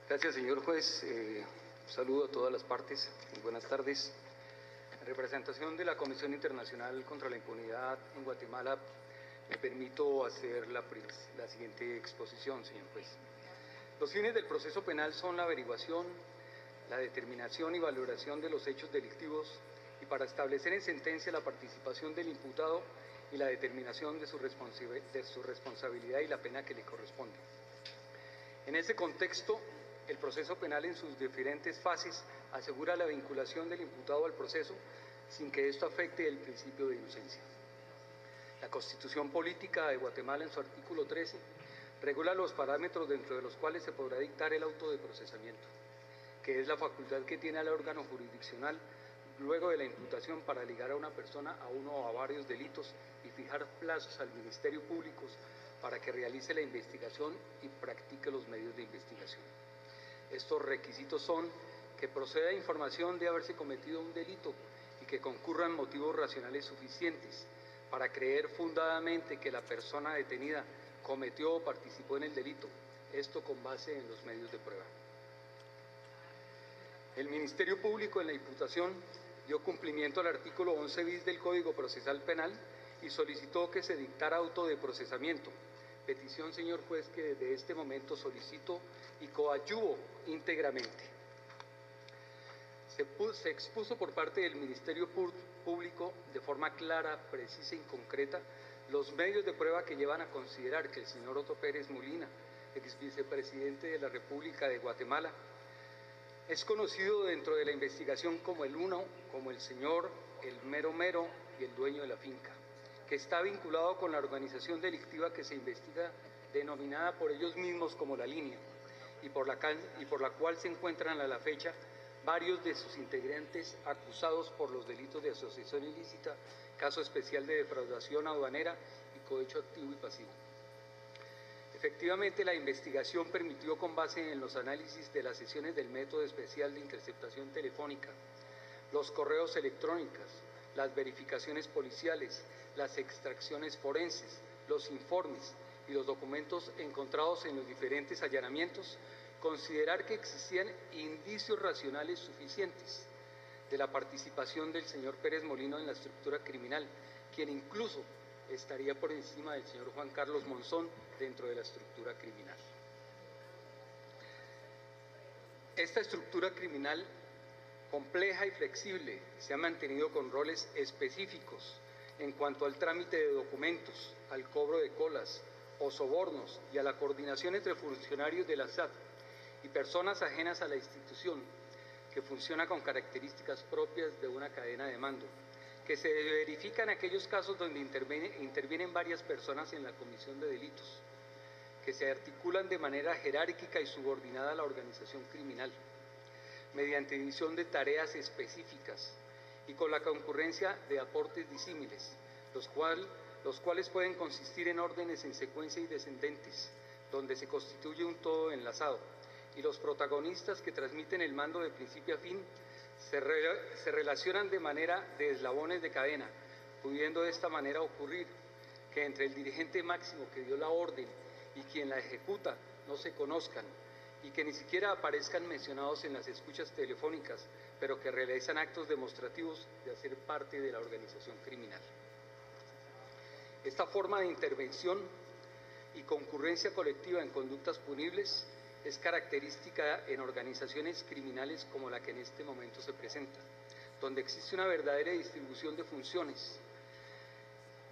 Gracias, señor juez. Saludo a todas las partes. Buenas tardes. En representación de la Comisión Internacional contra la Impunidad en Guatemala, me permito hacer la siguiente exposición, señor juez. Los fines del proceso penal son la averiguación, la determinación y valoración de los hechos delictivos y para establecer en sentencia la participación del imputado y la determinación de su responsabilidad y la pena que le corresponde. En ese contexto, el proceso penal en sus diferentes fases asegura la vinculación del imputado al proceso sin que esto afecte el principio de inocencia. La Constitución Política de Guatemala, en su artículo 13, regula los parámetros dentro de los cuales se podrá dictar el auto de procesamiento, que es la facultad que tiene el órgano jurisdiccional luego de la imputación para ligar a una persona a uno o a varios delitos y fijar plazos al Ministerio Público para que realice la investigación y practique los medios de investigación. Estos requisitos son que proceda información de haberse cometido un delito y que concurran motivos racionales suficientes para creer fundadamente que la persona detenida cometió o participó en el delito, esto con base en los medios de prueba. El Ministerio Público en la imputación dio cumplimiento al artículo 11 bis del Código Procesal Penal y solicitó que se dictara auto de procesamiento. Petición, señor juez, que desde este momento solicito y coadyuvo íntegramente. Se expuso por parte del Ministerio Público de forma clara, precisa y concreta los medios de prueba que llevan a considerar que el señor Otto Pérez Molina, ex vicepresidente de la República de Guatemala, es conocido dentro de la investigación como el uno, como el señor, el mero mero y el dueño de la finca, que está vinculado con la organización delictiva que se investiga, denominada por ellos mismos como La Línea, y por la cual se encuentran a la fecha varios de sus integrantes acusados por los delitos de asociación ilícita, caso especial de defraudación aduanera y cohecho activo y pasivo. Efectivamente, la investigación permitió, con base en los análisis de las sesiones del método especial de interceptación telefónica, los correos electrónicos, las verificaciones policiales, las extracciones forenses, los informes y los documentos encontrados en los diferentes allanamientos, considerar que existían indicios racionales suficientes de la participación del señor Pérez Molina en la estructura criminal, quien incluso estaría por encima del señor Juan Carlos Monzón dentro de la estructura criminal. Esta estructura criminal, compleja y flexible, se ha mantenido con roles específicos en cuanto al trámite de documentos, al cobro de colas o sobornos y a la coordinación entre funcionarios de la SAT y personas ajenas a la institución, que funciona con características propias de una cadena de mando, que se verifica en aquellos casos donde intervienen varias personas en la comisión de delitos, que se articulan de manera jerárquica y subordinada a la organización criminal, mediante división de tareas específicas y con la concurrencia de aportes disímiles, los cuales pueden consistir en órdenes en secuencia y descendentes, donde se constituye un todo enlazado, y los protagonistas que transmiten el mando de principio a fin se relacionan de manera de eslabones de cadena, pudiendo de esta manera ocurrir que entre el dirigente máximo que dio la orden y quien la ejecuta no se conozcan y que ni siquiera aparezcan mencionados en las escuchas telefónicas, pero que realizan actos demostrativos de hacer parte de la organización criminal. Esta forma de intervención y concurrencia colectiva en conductas punibles es característica en organizaciones criminales como la que en este momento se presenta, donde existe una verdadera distribución de funciones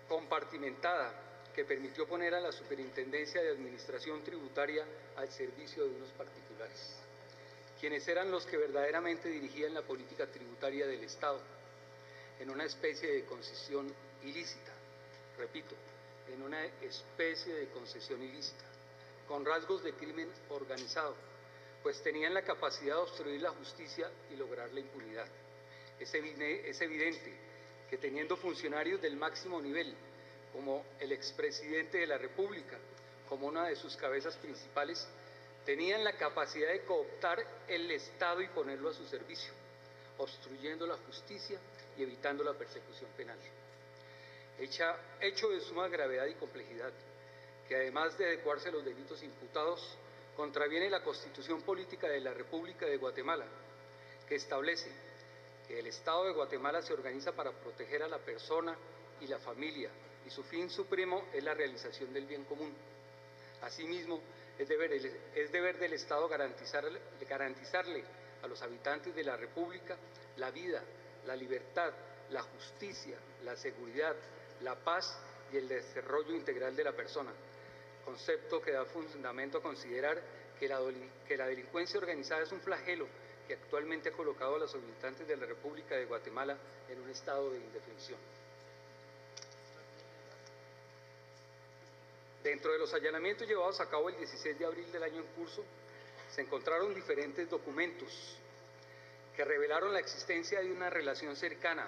compartimentada que permitió poner a la Superintendencia de Administración Tributaria al servicio de unos particulares, quienes eran los que verdaderamente dirigían la política tributaria del Estado, en una especie de concesión ilícita, repito, en una especie de concesión ilícita, con rasgos de crimen organizado, pues tenían la capacidad de obstruir la justicia y lograr la impunidad. Es evidente que teniendo funcionarios del máximo nivel, como el expresidente de la República, como una de sus cabezas principales, tenían la capacidad de cooptar el Estado y ponerlo a su servicio, obstruyendo la justicia y evitando la persecución penal. Hecho de suma gravedad y complejidad, que además de adecuarse a los delitos imputados, contraviene la Constitución Política de la República de Guatemala, que establece que el Estado de Guatemala se organiza para proteger a la persona y la familia, y su fin supremo es la realización del bien común. Asimismo, es deber del Estado garantizarle a los habitantes de la República la vida, la libertad, la justicia, la seguridad, la paz y el desarrollo integral de la persona, concepto que da fundamento a considerar que la delincuencia organizada es un flagelo que actualmente ha colocado a los habitantes de la República de Guatemala en un estado de indefensión. Dentro de los allanamientos llevados a cabo el 16 de abril del año en curso, se encontraron diferentes documentos que revelaron la existencia de una relación cercana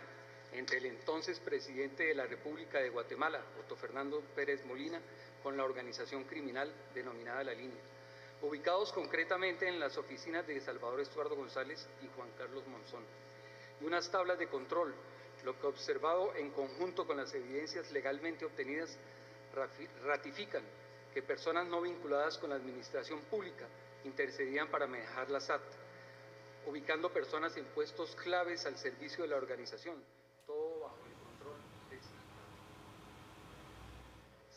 entre el entonces presidente de la República de Guatemala, Otto Fernando Pérez Molina, con la organización criminal denominada La Línea, ubicados concretamente en las oficinas de Salvador Estuardo González y Juan Carlos Monzón, y unas tablas de control, lo que observado en conjunto con las evidencias legalmente obtenidas ratifican que personas no vinculadas con la administración pública intercedían para manejar la SAT, ubicando personas en puestos claves al servicio de la organización, todo bajo el control del SIC.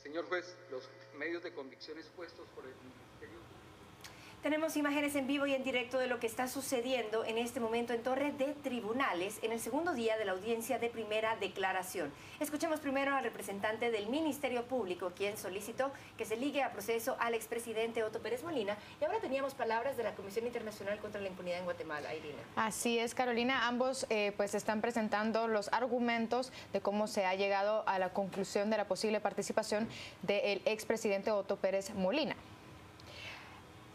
Señor juez, los medios de convicción expuestos por el Ministerio Público. Tenemos imágenes en vivo y en directo de lo que está sucediendo en este momento en Torre de Tribunales en el segundo día de la audiencia de primera declaración. Escuchemos primero al representante del Ministerio Público, quien solicitó que se ligue a proceso al expresidente Otto Pérez Molina. Y ahora teníamos palabras de la Comisión Internacional contra la Impunidad en Guatemala, Irina. Así es, Carolina. Ambos pues están presentando los argumentos de cómo se ha llegado a la conclusión de la posible participación del expresidente Otto Pérez Molina.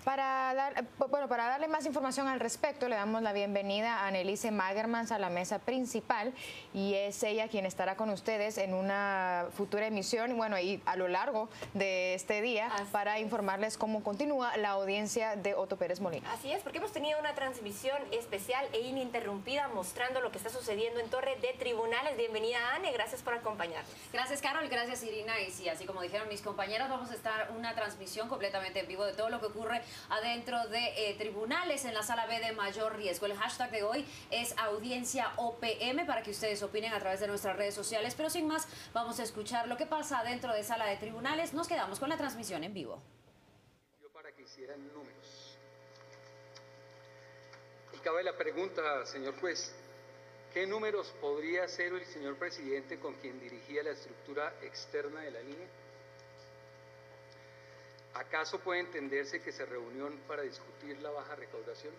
Para darle más información al respecto, le damos la bienvenida a Annelise Magermans a la mesa principal, y es ella quien estará con ustedes en una futura emisión, y a lo largo de este día, para informarles cómo continúa la audiencia de Otto Pérez Molina. Así es, porque hemos tenido una transmisión especial e ininterrumpida mostrando lo que está sucediendo en Torre de Tribunales. Bienvenida, Anne, gracias por acompañarnos. Gracias, Carol, gracias, Irina. Y sí, así como dijeron mis compañeros, vamos a estar una transmisión completamente en vivo de todo lo que ocurre adentro de tribunales en la sala B de mayor riesgo. El hashtag de hoy es audiencia OPM para que ustedes opinen a través de nuestras redes sociales, pero sin más, vamos a escuchar lo que pasa adentro de sala de tribunales. Nos quedamos con la transmisión en vivo. Para que hicieran números. Y cabe la pregunta, señor juez, ¿qué números podría hacer el señor presidente con quien dirigía la estructura externa de la línea? ¿Acaso puede entenderse que se reunió para discutir la baja recaudación?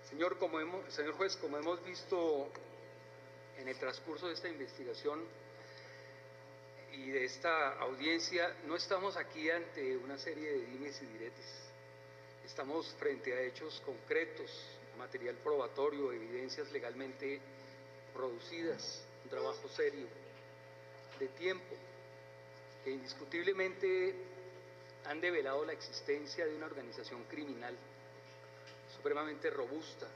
Señor juez, como hemos visto en el transcurso de esta investigación y de esta audiencia, no estamos aquí ante una serie de dimes y diretes. Estamos frente a hechos concretos, material probatorio, evidencias legalmente producidas, un trabajo serio, de tiempo, que indiscutiblemente han develado la existencia de una organización criminal supremamente robusta,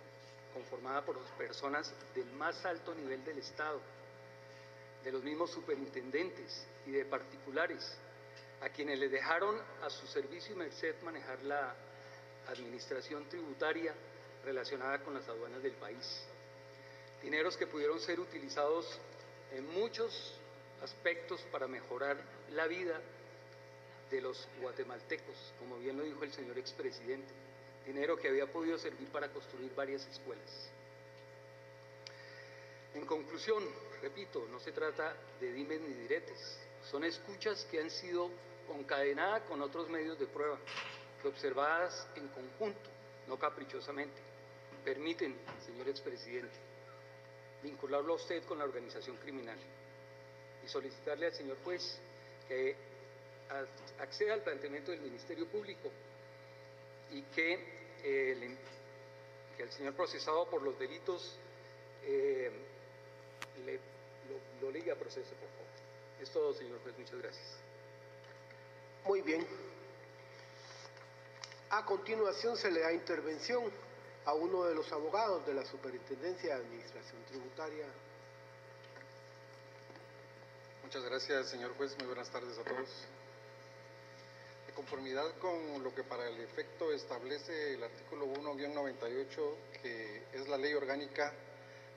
conformada por personas del más alto nivel del Estado, de los mismos superintendentes y de particulares, a quienes les dejaron a su servicio y merced manejar la administración tributaria relacionada con las aduanas del país. Dineros que pudieron ser utilizados en muchos aspectos para mejorar la vida de los guatemaltecos, como bien lo dijo el señor expresidente, dinero que había podido servir para construir varias escuelas. En conclusión, repito, no se trata de dimes ni diretes, son escuchas que han sido concadenadas con otros medios de prueba, que observadas en conjunto, no caprichosamente, permiten, señor expresidente, vincularlo a usted con la organización criminal y solicitarle al señor juez que acceda al planteamiento del Ministerio Público y que el señor procesado por los delitos lo ligue a proceso, por favor. Es todo, señor juez. Muchas gracias. Muy bien. A continuación se le da intervención a uno de los abogados de la Superintendencia de Administración Tributaria. Muchas gracias, señor juez. Muy buenas tardes a todos. De conformidad con lo que para el efecto establece el artículo 1-98, que es la ley orgánica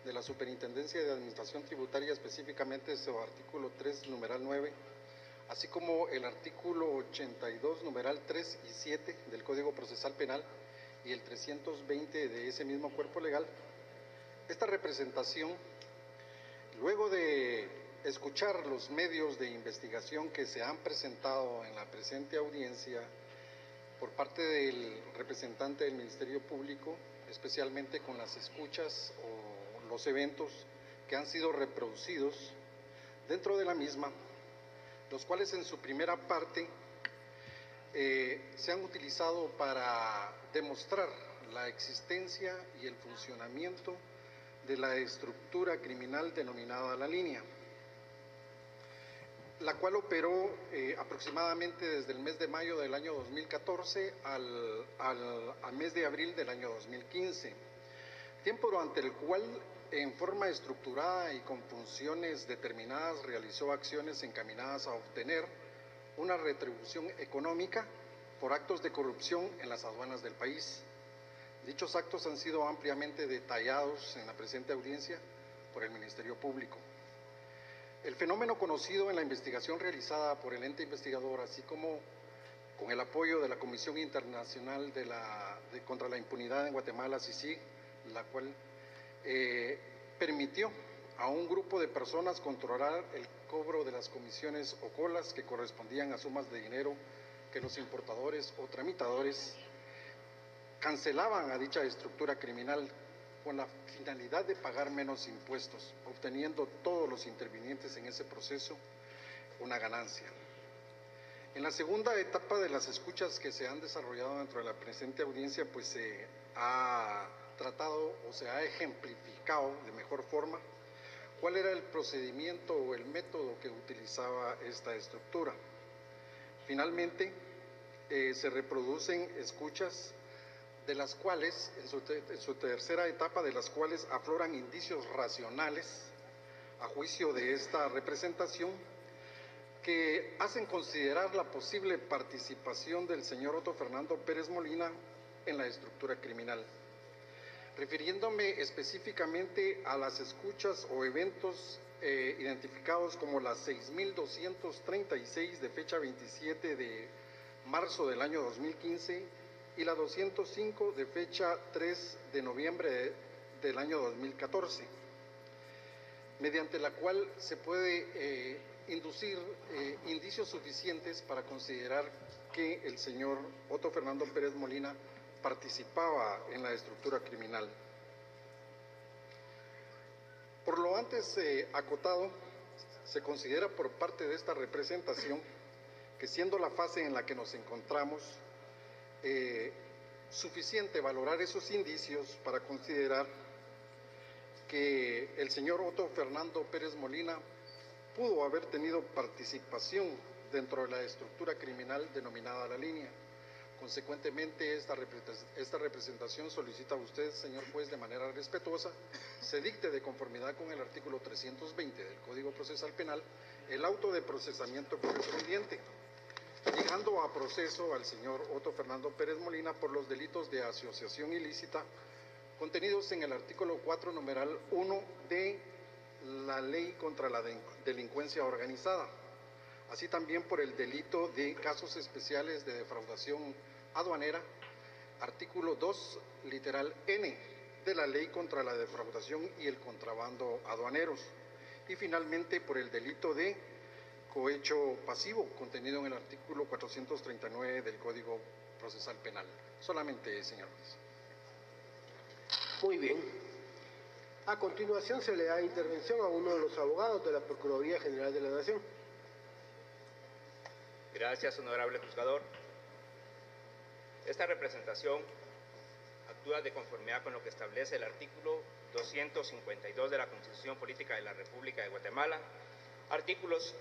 de la Superintendencia de Administración Tributaria, específicamente su artículo 3, numeral 9, así como el artículo 82, numeral 3 y 7 del Código Procesal Penal y el 320 de ese mismo cuerpo legal, esta representación, luego de escuchar los medios de investigación que se han presentado en la presente audiencia por parte del representante del Ministerio Público, especialmente con las escuchas o los eventos que han sido reproducidos dentro de la misma, los cuales en su primera parte se han utilizado para demostrar la existencia y el funcionamiento de la estructura criminal denominada La Línea, la cual operó aproximadamente desde el mes de mayo del año 2014 al mes de abril del año 2015, tiempo durante el cual en forma estructurada y con funciones determinadas realizó acciones encaminadas a obtener una retribución económica por actos de corrupción en las aduanas del país. Dichos actos han sido ampliamente detallados en la presente audiencia por el Ministerio Público. El fenómeno conocido en la investigación realizada por el ente investigador, así como con el apoyo de la Comisión Internacional contra la Impunidad en Guatemala, CICIG, la cual permitió a un grupo de personas controlar el cobro de las comisiones o colas que correspondían a sumas de dinero que los importadores o tramitadores cancelaban a dicha estructura criminal con la finalidad de pagar menos impuestos, obteniendo todos los intervinientes en ese proceso una ganancia. En la segunda etapa de las escuchas que se han desarrollado dentro de la presente audiencia, pues se ha tratado o se ha ejemplificado de mejor forma cuál era el procedimiento o el método que utilizaba esta estructura. Finalmente, se reproducen escuchas de las cuales, en su tercera etapa, de las cuales afloran indicios racionales a juicio de esta representación que hacen considerar la posible participación del señor Otto Fernando Pérez Molina en la estructura criminal. Refiriéndome específicamente a las escuchas o eventos identificados como la 6.236 de fecha 27 de marzo del año 2015 y la 205 de fecha 3 de noviembre del año 2014, mediante la cual se puede inducir indicios suficientes para considerar que el señor Otto Fernando Pérez Molina participaba en la estructura criminal. Por lo antes acotado, se considera por parte de esta representación que, siendo la fase en la que nos encontramos, suficiente valorar esos indicios para considerar que el señor Otto Fernando Pérez Molina pudo haber tenido participación dentro de la estructura criminal denominada La Línea. Consecuentemente, esta representación solicita a usted, señor juez, de manera respetuosa, se dicte de conformidad con el artículo 320 del Código Procesal Penal el auto de procesamiento correspondiente, llegando a proceso al señor Otto Fernando Pérez Molina por los delitos de asociación ilícita contenidos en el artículo 4, numeral 1 de la Ley contra la Delincuencia Organizada, así también por el delito de casos especiales de defraudación aduanera, artículo 2, literal N, de la Ley contra la Defraudación y el Contrabando Aduaneros, y finalmente por el delito de cohecho pasivo, contenido en el artículo 439 del Código Procesal Penal. Solamente, señor juez. Muy bien. A continuación se le da intervención a uno de los abogados de la Procuraduría General de la Nación. Gracias, honorable juzgador. Esta representación actúa de conformidad con lo que establece el artículo 252 de la Constitución Política de la República de Guatemala, artículos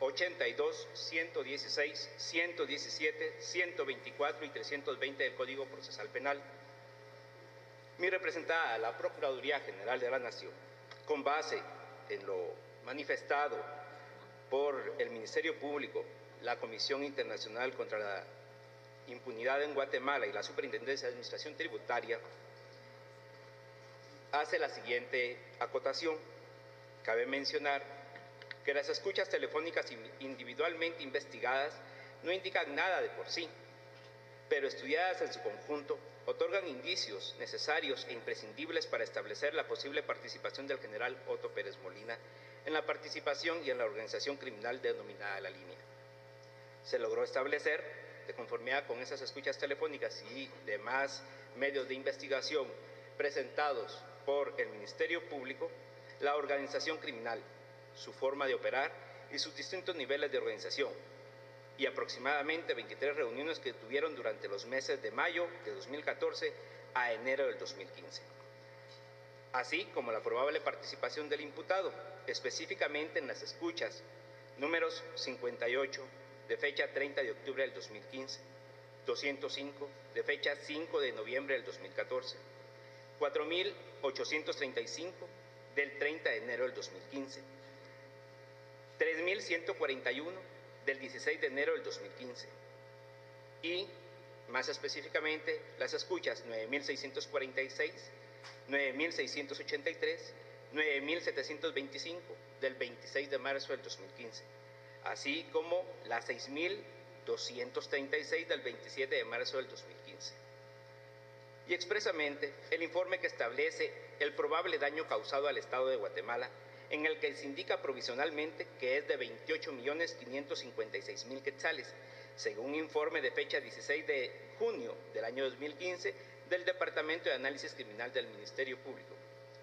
82, 116, 117, 124 y 320 del Código Procesal Penal. Mi representada, la Procuraduría General de la Nación, con base en lo manifestado por el Ministerio Público, la Comisión Internacional contra la Impunidad en Guatemala y la Superintendencia de Administración Tributaria, hace la siguiente acotación. Cabe mencionar que las escuchas telefónicas individualmente investigadas no indican nada de por sí, pero estudiadas en su conjunto otorgan indicios necesarios e imprescindibles para establecer la posible participación del general Otto Pérez Molina en la participación y en la organización criminal denominada La Línea. Se logró establecer, de conformidad con esas escuchas telefónicas y demás medios de investigación presentados por el Ministerio Público, la organización criminal, su forma de operar y sus distintos niveles de organización, y aproximadamente 23 reuniones que tuvieron durante los meses de mayo de 2014 a enero del 2015. Así como la probable participación del imputado, específicamente en las escuchas números 58, de fecha 30 de octubre del 2015, 205, de fecha 5 de noviembre del 2014, 4.835, del 30 de enero del 2015, 3.141, del 16 de enero del 2015, y, más específicamente, las escuchas 9.646, 9.683, 9.725, del 26 de marzo del 2015, así como las 6.000 236 del 27 de marzo del 2015. Y expresamente el informe que establece el probable daño causado al Estado de Guatemala, en el que se indica provisionalmente que es de 28.556.000 quetzales, según un informe de fecha 16 de junio del año 2015 del Departamento de Análisis Criminal del Ministerio Público.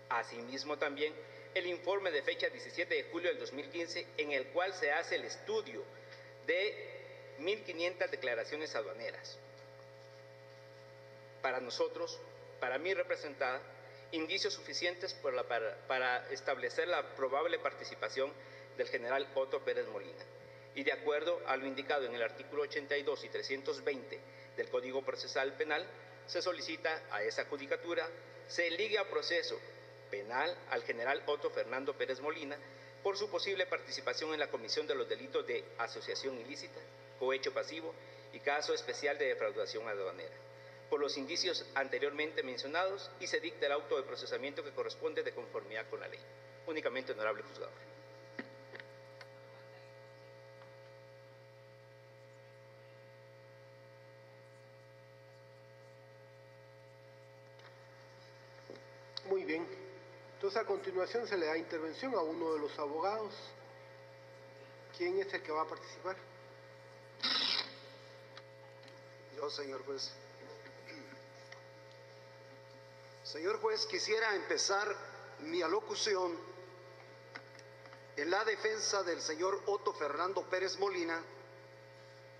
Asimismo también el informe de fecha 17 de julio del 2015, en el cual se hace el estudio de 1.500 declaraciones aduaneras. Para nosotros, para mí representada, indicios suficientes para establecer la probable participación del general Otto Pérez Molina. Y de acuerdo a lo indicado en el artículo 82 y 320 del Código Procesal Penal, se solicita a esa judicatura se ligue a proceso penal al general Otto Fernando Pérez Molina por su posible participación en la comisión de los delitos de asociación ilícita, cohecho pasivo y caso especial de defraudación aduanera, por los indicios anteriormente mencionados, y se dicta el auto de procesamiento que corresponde de conformidad con la ley. Únicamente, honorable juzgador. Muy bien. Entonces, a continuación se le da intervención a uno de los abogados. ¿Quién es el que va a participar? Yo, señor juez. Señor juez, quisiera empezar mi alocución en la defensa del señor Otto Fernando Pérez Molina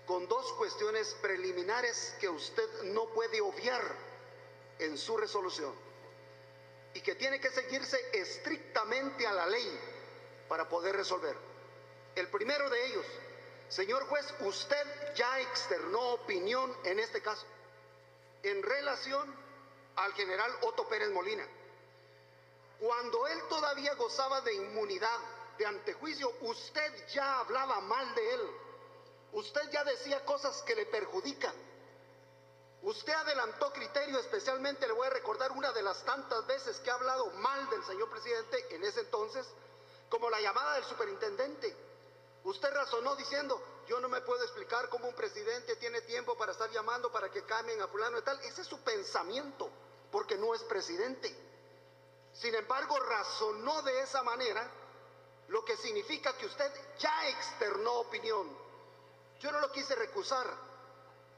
con dos cuestiones preliminares que usted no puede obviar en su resolución y que tiene que seguirse estrictamente a la ley para poder resolver. El primero de ellos, señor juez, usted ya externó opinión en este caso en relación al general Otto Pérez Molina. Cuando él todavía gozaba de inmunidad de antejuicio, usted ya hablaba mal de él. Usted ya decía cosas que le perjudican. Usted adelantó criterio, especialmente le voy a recordar una de las tantas veces que ha hablado mal del señor presidente en ese entonces, como la llamada del superintendente. Usted razonó diciendo, yo no me puedo explicar cómo un presidente tiene tiempo para estar llamando para que cambien a fulano y tal. Ese es su pensamiento, porque no es presidente. Sin embargo, razonó de esa manera, lo que significa que usted ya externó opinión. Yo no lo quise recusar,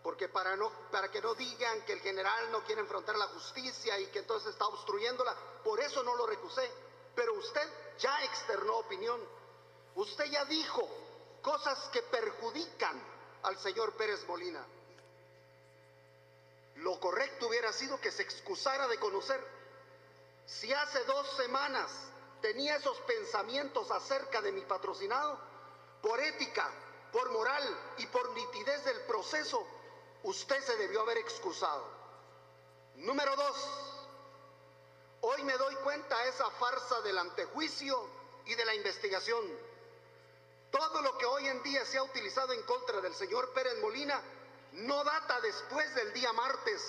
porque para que no digan que el general no quiere enfrentar la justicia y que entonces está obstruyéndola, por eso no lo recusé. Pero usted ya externó opinión. Usted ya dijo cosas que perjudican al señor Pérez Molina. Lo correcto hubiera sido que se excusara de conocer. Si hace 2 semanas tenía esos pensamientos acerca de mi patrocinado, por ética, por moral y por nitidez del proceso, usted se debió haber excusado. Número 2, hoy me doy cuenta de esa farsa del antejuicio y de la investigación. Todo lo que hoy en día se ha utilizado en contra del señor Pérez Molina no data después del día martes.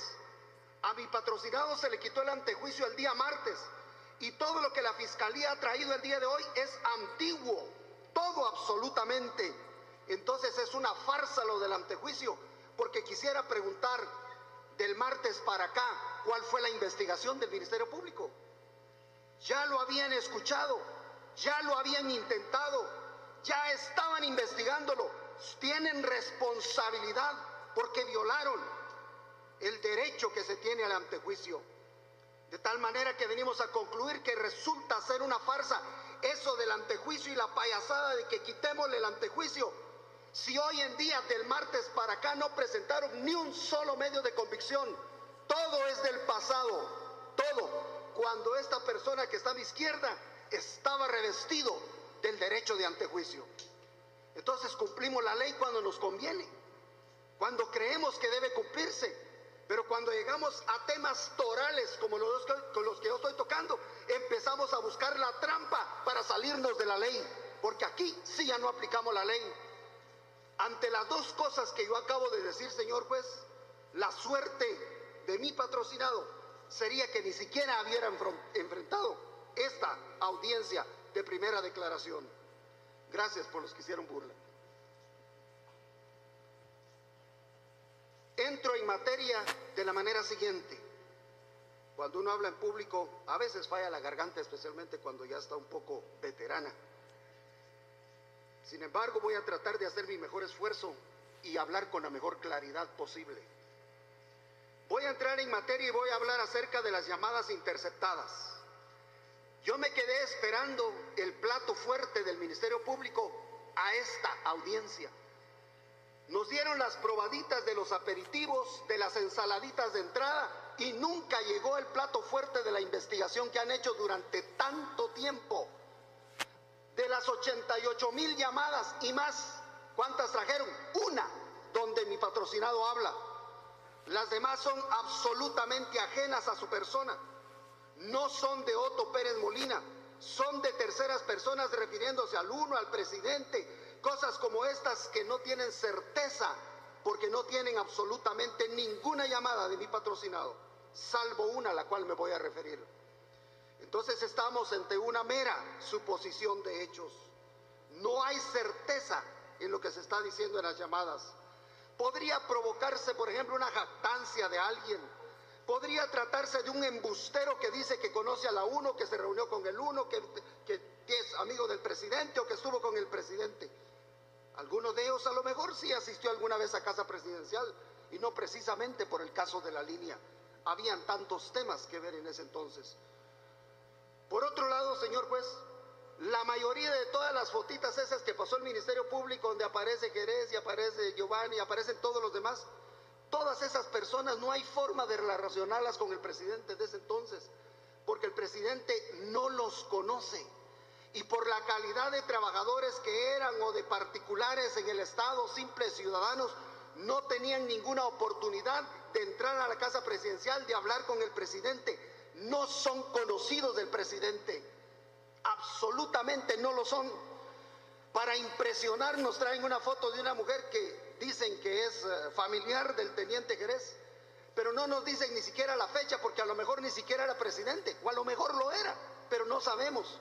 A mi patrocinado se le quitó el antejuicio el día martes y todo lo que la Fiscalía ha traído el día de hoy es antiguo, todo absolutamente. Entonces es una farsa lo del antejuicio, porque quisiera preguntar del martes para acá, ¿cuál fue la investigación del Ministerio Público? Ya lo habían escuchado, ya lo habían intentado, ya estaban investigándolo, tienen responsabilidad porque violaron el derecho que se tiene al antejuicio. De tal manera que venimos a concluir que resulta ser una farsa eso del antejuicio y la payasada de que quitémosle el antejuicio. Si hoy en día del martes para acá no presentaron ni un solo medio de convicción, todo es del pasado, todo, cuando esta persona que está a mi izquierda estaba revestido del derecho de antejuicio. Entonces cumplimos la ley cuando nos conviene, cuando creemos que debe cumplirse, pero cuando llegamos a temas torales como los que yo estoy tocando, empezamos a buscar la trampa para salirnos de la ley, porque aquí sí ya no aplicamos la ley. Ante las dos cosas que yo acabo de decir, señor juez, la suerte de mi patrocinado sería que ni siquiera hubiera enfrentado esta audiencia de primera declaración. Gracias por los que hicieron burla. entro en materia de la manera siguiente. Cuando uno habla en público, a veces falla la garganta, especialmente cuando ya está un poco veterana. Sin embargo, voy a tratar de hacer mi mejor esfuerzo y hablar con la mejor claridad posible. Voy a entrar en materia y voy a hablar acerca de las llamadas interceptadas. Yo me quedé esperando el plato fuerte del Ministerio Público a esta audiencia. Nos dieron las probaditas de los aperitivos, de las ensaladitas de entrada, y nunca llegó el plato fuerte de la investigación que han hecho durante tanto tiempo. De las 88,000 llamadas y más, ¿cuántas trajeron? Una, donde mi patrocinado habla. Las demás son absolutamente ajenas a su persona. No son de Otto Pérez Molina, son de terceras personas refiriéndose al uno, al presidente, cosas como estas que no tienen certeza porque no tienen absolutamente ninguna llamada de mi patrocinado, salvo una a la cual me voy a referir. Entonces estamos ante una mera suposición de hechos. No hay certeza en lo que se está diciendo en las llamadas. Podría provocarse, por ejemplo, una jactancia de alguien. Podría tratarse de un embustero que dice que conoce a la uno, que se reunió con el uno, que es amigo del presidente o que estuvo con el presidente. Alguno de ellos a lo mejor sí asistió alguna vez a Casa Presidencial y no precisamente por el caso de la línea. Habían tantos temas que ver en ese entonces. Por otro lado, señor juez, la mayoría de todas las fotitas esas que pasó el Ministerio Público, donde aparece Jerez y aparece Giovanni y aparecen todos los demás, todas esas personas no hay forma de relacionarlas con el presidente de ese entonces, porque el presidente no los conoce. Y por la calidad de trabajadores que eran o de particulares en el Estado, simples ciudadanos, no tenían ninguna oportunidad de entrar a la Casa Presidencial, de hablar con el presidente. No son conocidos del presidente, absolutamente no lo son. Para impresionar nos traen una foto de una mujer que dicen que es familiar del teniente Jerez, pero no nos dicen ni siquiera la fecha, porque a lo mejor ni siquiera era presidente, o a lo mejor lo era, pero no sabemos.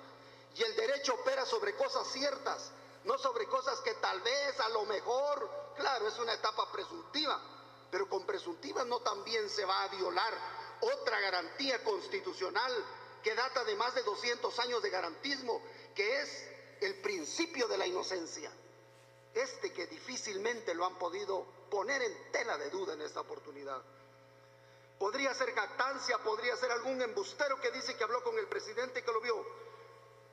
Y el derecho opera sobre cosas ciertas, no sobre cosas que tal vez, a lo mejor, claro, es una etapa presuntiva, pero con presuntivas no también se va a violar otra garantía constitucional que data de más de 200 años de garantismo, que es el principio de la inocencia. Que difícilmente lo han podido poner en tela de duda en esta oportunidad. Podría ser jactancia, podría ser algún embustero que dice que habló con el presidente y que lo vio.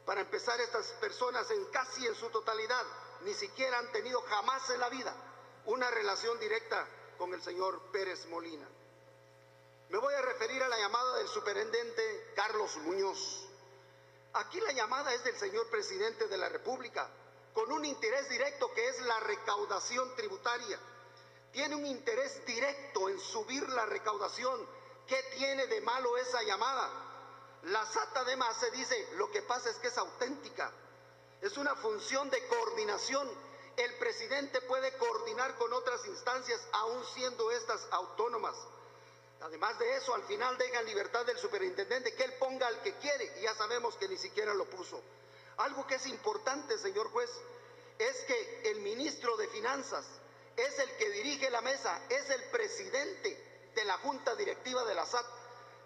Para empezar, estas personas casi en su totalidad ni siquiera han tenido jamás en la vida una relación directa con el señor Pérez Molina. Me voy a referir a la llamada del superintendente Carlos Muñoz. Aquí la llamada es del señor presidente de la República, con un interés directo que es la recaudación tributaria. Tiene un interés directo en subir la recaudación. ¿Qué tiene de malo esa llamada? La SAT además se dice, lo que pasa es que es auténtica. Es una función de coordinación. El presidente puede coordinar con otras instancias, aun siendo estas autónomas. Además de eso, al final dejan libertad del superintendente, que él ponga al que quiere, y ya sabemos que ni siquiera lo puso. Algo que es importante, señor juez, es que el ministro de Finanzas es el que dirige la mesa, es el presidente de la junta directiva de la SAT.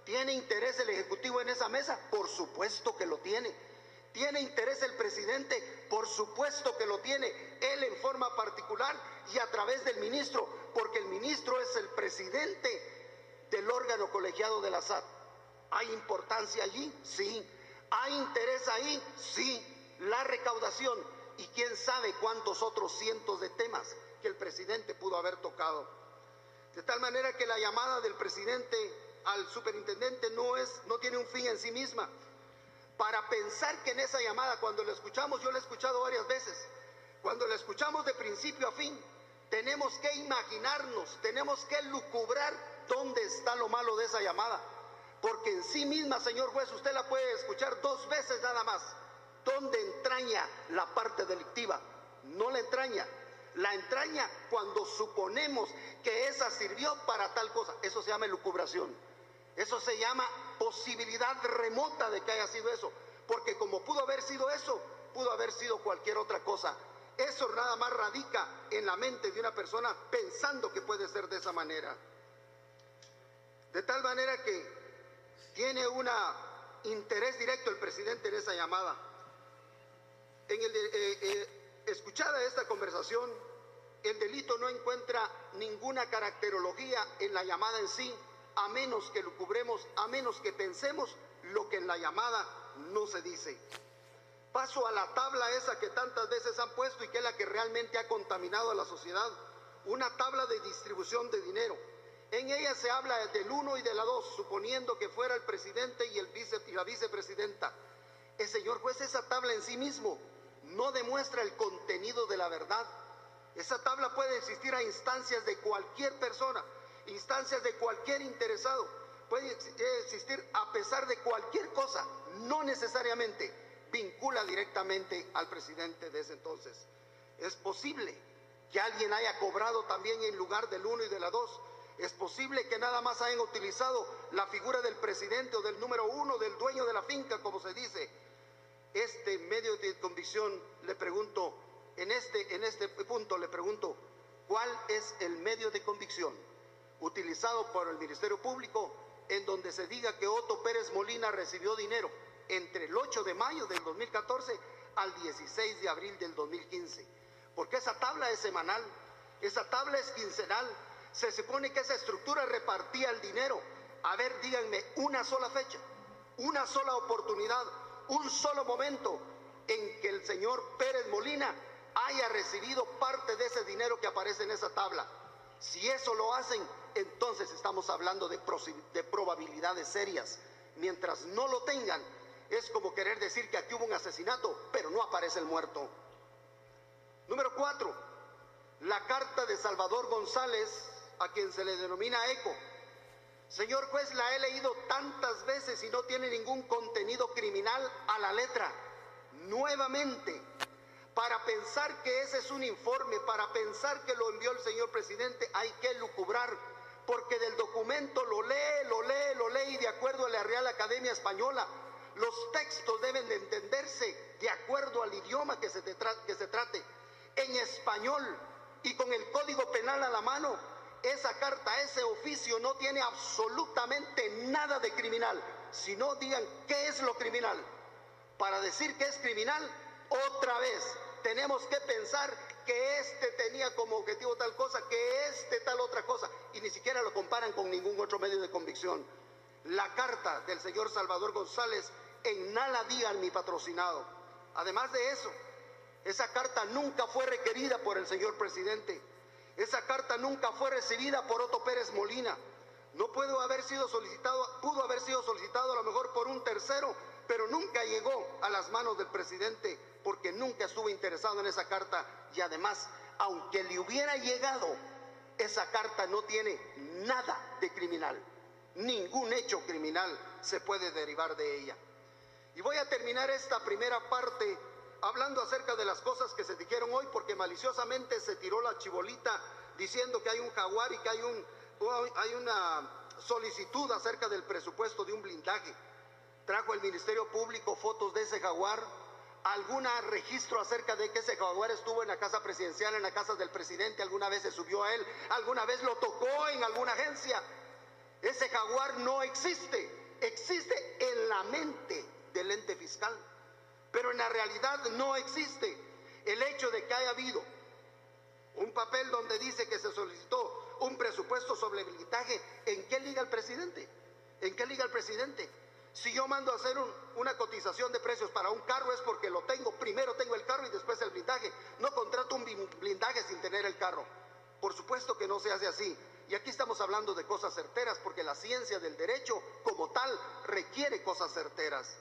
¿Tiene interés el Ejecutivo en esa mesa? Por supuesto que lo tiene. ¿Tiene interés el presidente? Por supuesto que lo tiene. Él en forma particular y a través del ministro, porque el ministro es el presidente del órgano colegiado de la SAT. ¿Hay importancia allí? Sí. ¿Hay interés ahí? Sí. La recaudación y quién sabe cuántos otros cientos de temas que el presidente pudo haber tocado. De tal manera que la llamada del presidente al superintendente no tiene un fin en sí misma. Para pensar que en esa llamada, cuando la escuchamos, yo la he escuchado varias veces, cuando la escuchamos de principio a fin, tenemos que imaginarnos, tenemos que lucubrar dónde está lo malo de esa llamada, porque en sí misma, señor juez, usted la puede escuchar 2 veces nada más. ¿Dónde entraña la parte delictiva? No la entraña. La entraña cuando suponemos que esa sirvió para tal cosa. Eso se llama elucubración. Eso se llama posibilidad remota de que haya sido eso, porque como pudo haber sido eso, pudo haber sido cualquier otra cosa. Eso nada más radica en la mente de una persona pensando que puede ser de esa manera. De tal manera que tiene un interés directo el presidente en esa llamada. Escuchada esta conversación, el delito no encuentra ninguna caracterología en la llamada en sí, a menos que lo cubremos, a menos que pensemos lo que en la llamada no se dice. Paso a la tabla esa que tantas veces han puesto y que es la que realmente ha contaminado a la sociedad, una tabla de distribución de dinero. En ella se habla del 1 y de la 2, suponiendo que fuera el presidente y la vicepresidenta. Señor juez, esa tabla en sí mismo no demuestra el contenido de la verdad. Esa tabla puede existir a instancias de cualquier persona, instancias de cualquier interesado, puede existir a pesar de cualquier cosa, no necesariamente vincula directamente al presidente de ese entonces. Es posible que alguien haya cobrado también en lugar del 1 y de la 2. Es posible que nada más hayan utilizado la figura del presidente o del número 1, del dueño de la finca, como se dice. Este medio de convicción, le pregunto, en este punto le pregunto, ¿cuál es el medio de convicción utilizado por el Ministerio Público en donde se diga que Otto Pérez Molina recibió dinero entre el 8 de mayo del 2014 al 16 de abril del 2015? Porque esa tabla es semanal, esa tabla es quincenal. Se supone que esa estructura repartía el dinero. A ver, díganme una sola fecha, una sola oportunidad, un solo momento en que el señor Pérez Molina haya recibido parte de ese dinero que aparece en esa tabla. Si eso lo hacen, entonces estamos hablando de probabilidades serias. Mientras no lo tengan, es como querer decir que aquí hubo un asesinato, pero no aparece el muerto. Número 4, la carta de Salvador González, a quien se le denomina ECO. Señor juez, la he leído tantas veces y no tiene ningún contenido criminal a la letra. Nuevamente, para pensar que ese es un informe, para pensar que lo envió el señor presidente, hay que lucubrar, porque del documento lo lee y de acuerdo a la Real Academia Española, los textos deben de entenderse de acuerdo al idioma que se trate. En español y con el Código Penal a la mano, esa carta, ese oficio no tiene absolutamente nada de criminal. Si no, digan qué es lo criminal. Para decir que es criminal, otra vez tenemos que pensar que este tenía como objetivo tal cosa, que este tal otra cosa, y ni siquiera lo comparan con ningún otro medio de convicción. La carta del señor Salvador González en nada digan mi patrocinado. Además de eso, esa carta nunca fue requerida por el señor presidente. Esa carta nunca fue recibida por Otto Pérez Molina. No pudo haber sido solicitado a lo mejor por un tercero, pero nunca llegó a las manos del presidente porque nunca estuvo interesado en esa carta. Y además, aunque le hubiera llegado, esa carta no tiene nada de criminal. Ningún hecho criminal se puede derivar de ella. Y voy a terminar esta primera parte hablando acerca de las cosas que se dijeron hoy, porque maliciosamente se tiró la chibolita diciendo que hay un jaguar y que hay una solicitud acerca del presupuesto de un blindaje. Trajo el Ministerio Público fotos de ese jaguar, algún registro acerca de que ese jaguar estuvo en la casa presidencial, en la casa del presidente, alguna vez se subió a él, alguna vez lo tocó en alguna agencia. Ese jaguar no existe, existe en la mente del ente fiscal. Pero en la realidad no existe. El hecho de que haya habido un papel donde dice que se solicitó un presupuesto sobre el blindaje, ¿en qué liga el presidente? ¿En qué liga el presidente? Si yo mando a hacer una cotización de precios para un carro es porque lo tengo, primero tengo el carro y después el blindaje. No contrato un blindaje sin tener el carro. Por supuesto que no se hace así. Y aquí estamos hablando de cosas certeras porque la ciencia del derecho como tal requiere cosas certeras.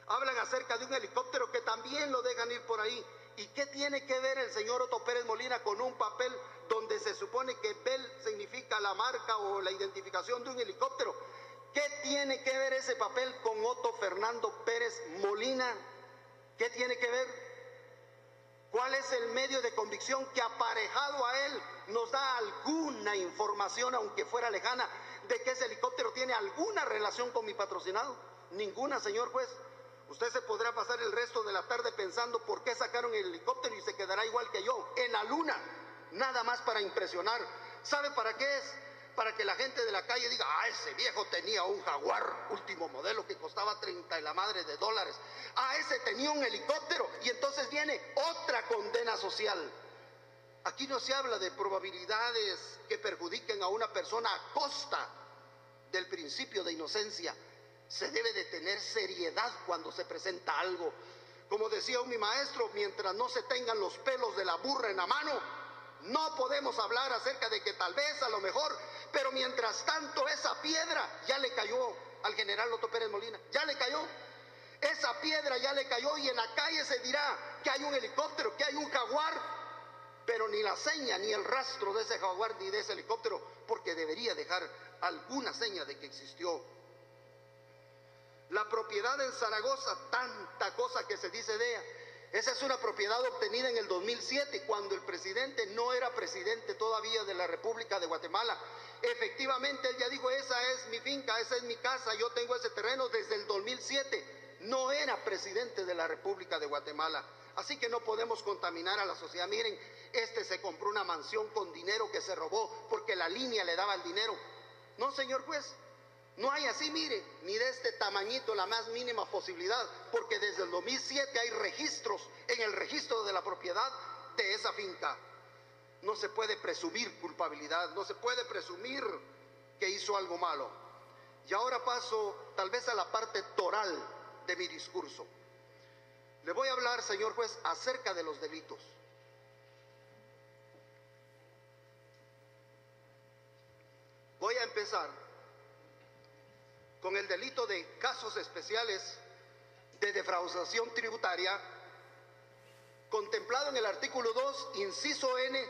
Hablan acerca de un helicóptero que también lo dejan ir por ahí. ¿Y qué tiene que ver el señor Otto Pérez Molina con un papel donde se supone que BEL significa la marca o la identificación de un helicóptero? ¿Qué tiene que ver ese papel con Otto Fernando Pérez Molina? ¿Qué tiene que ver? ¿Cuál es el medio de convicción que aparejado a él nos da alguna información, aunque fuera lejana, de que ese helicóptero tiene alguna relación con mi patrocinado? Ninguna, señor juez. Usted se podrá pasar el resto de la tarde pensando por qué sacaron el helicóptero y se quedará igual que yo, en la luna, nada más para impresionar. ¿Sabe para qué es? Para que la gente de la calle diga, ah, ese viejo tenía un Jaguar último modelo que costaba 30 y la madre de dólares. Ah, ese tenía un helicóptero. Y entonces viene otra condena social. Aquí no se habla de probabilidades que perjudiquen a una persona a costa del principio de inocencia. Se debe de tener seriedad cuando se presenta algo. Como decía mi maestro, mientras no se tengan los pelos de la burra en la mano, no podemos hablar acerca de que tal vez, a lo mejor, pero mientras tanto esa piedra ya le cayó al general Otto Pérez Molina, ya le cayó, esa piedra ya le cayó y en la calle se dirá que hay un helicóptero, que hay un Jaguar, pero ni la seña, ni el rastro de ese Jaguar ni de ese helicóptero, porque debería dejar alguna seña de que existió. La propiedad en Zaragoza, tanta cosa que se dice de ella. Esa es una propiedad obtenida en el 2007, cuando el presidente no era presidente todavía de la República de Guatemala. Efectivamente, él ya dijo, esa es mi finca, esa es mi casa, yo tengo ese terreno desde el 2007. No era presidente de la República de Guatemala. Así que no podemos contaminar a la sociedad. Miren, este se compró una mansión con dinero que se robó porque la línea le daba el dinero. No, señor juez. No hay así, mire, ni de este tamañito la más mínima posibilidad, porque desde el 2007 hay registros en el registro de la propiedad de esa finca. No se puede presumir culpabilidad, no se puede presumir que hizo algo malo. Y ahora paso tal vez a la parte toral de mi discurso. Le voy a hablar, señor juez, acerca de los delitos. Voy a empezar con el delito de casos especiales de defraudación tributaria, contemplado en el artículo 2, inciso N,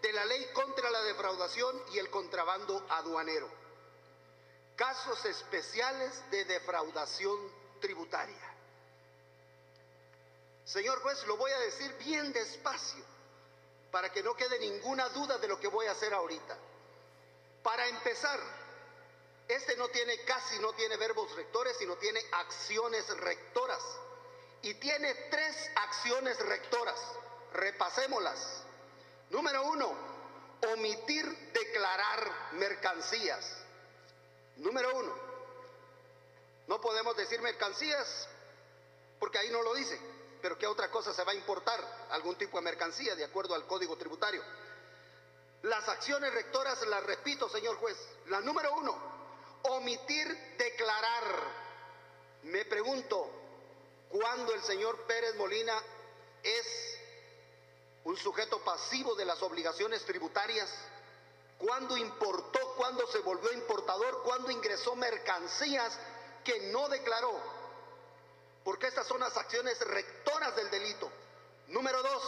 de la Ley contra la Defraudación y el Contrabando Aduanero. Casos especiales de defraudación tributaria. Señor juez, lo voy a decir bien despacio, para que no quede ninguna duda de lo que voy a hacer ahorita. Para empezar, casi no tiene verbos rectores, sino tiene acciones rectoras. Y tiene 3 acciones rectoras. Repasémoslas. Número 1, omitir declarar mercancías. Número 1. No podemos decir mercancías porque ahí no lo dice. Pero ¿qué otra cosa se va a importar? Algún tipo de mercancía de acuerdo al Código Tributario. Las acciones rectoras, las repito, señor juez. La número 1. Omitir declarar. Me pregunto, ¿cuándo el señor Pérez Molina es un sujeto pasivo de las obligaciones tributarias? ¿Cuándo importó? ¿Cuándo se volvió importador? ¿Cuándo ingresó mercancías que no declaró? Porque estas son las acciones rectoras del delito. Número 2,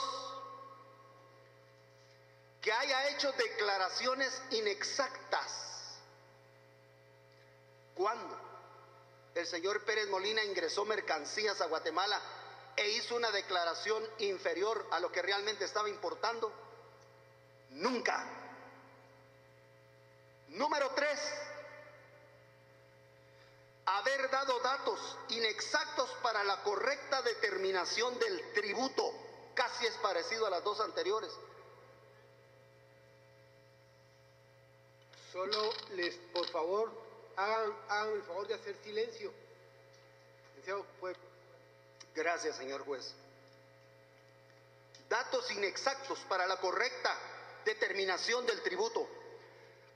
que haya hecho declaraciones inexactas. ¿Cuándo el señor Pérez Molina ingresó mercancías a Guatemala e hizo una declaración inferior a lo que realmente estaba importando? Nunca. Número 3, haber dado datos inexactos para la correcta determinación del tributo. Casi es parecido a las 2 anteriores. Solo por favor, hagan el favor de hacer silencio. Gracias, señor juez. Datos inexactos para la correcta determinación del tributo.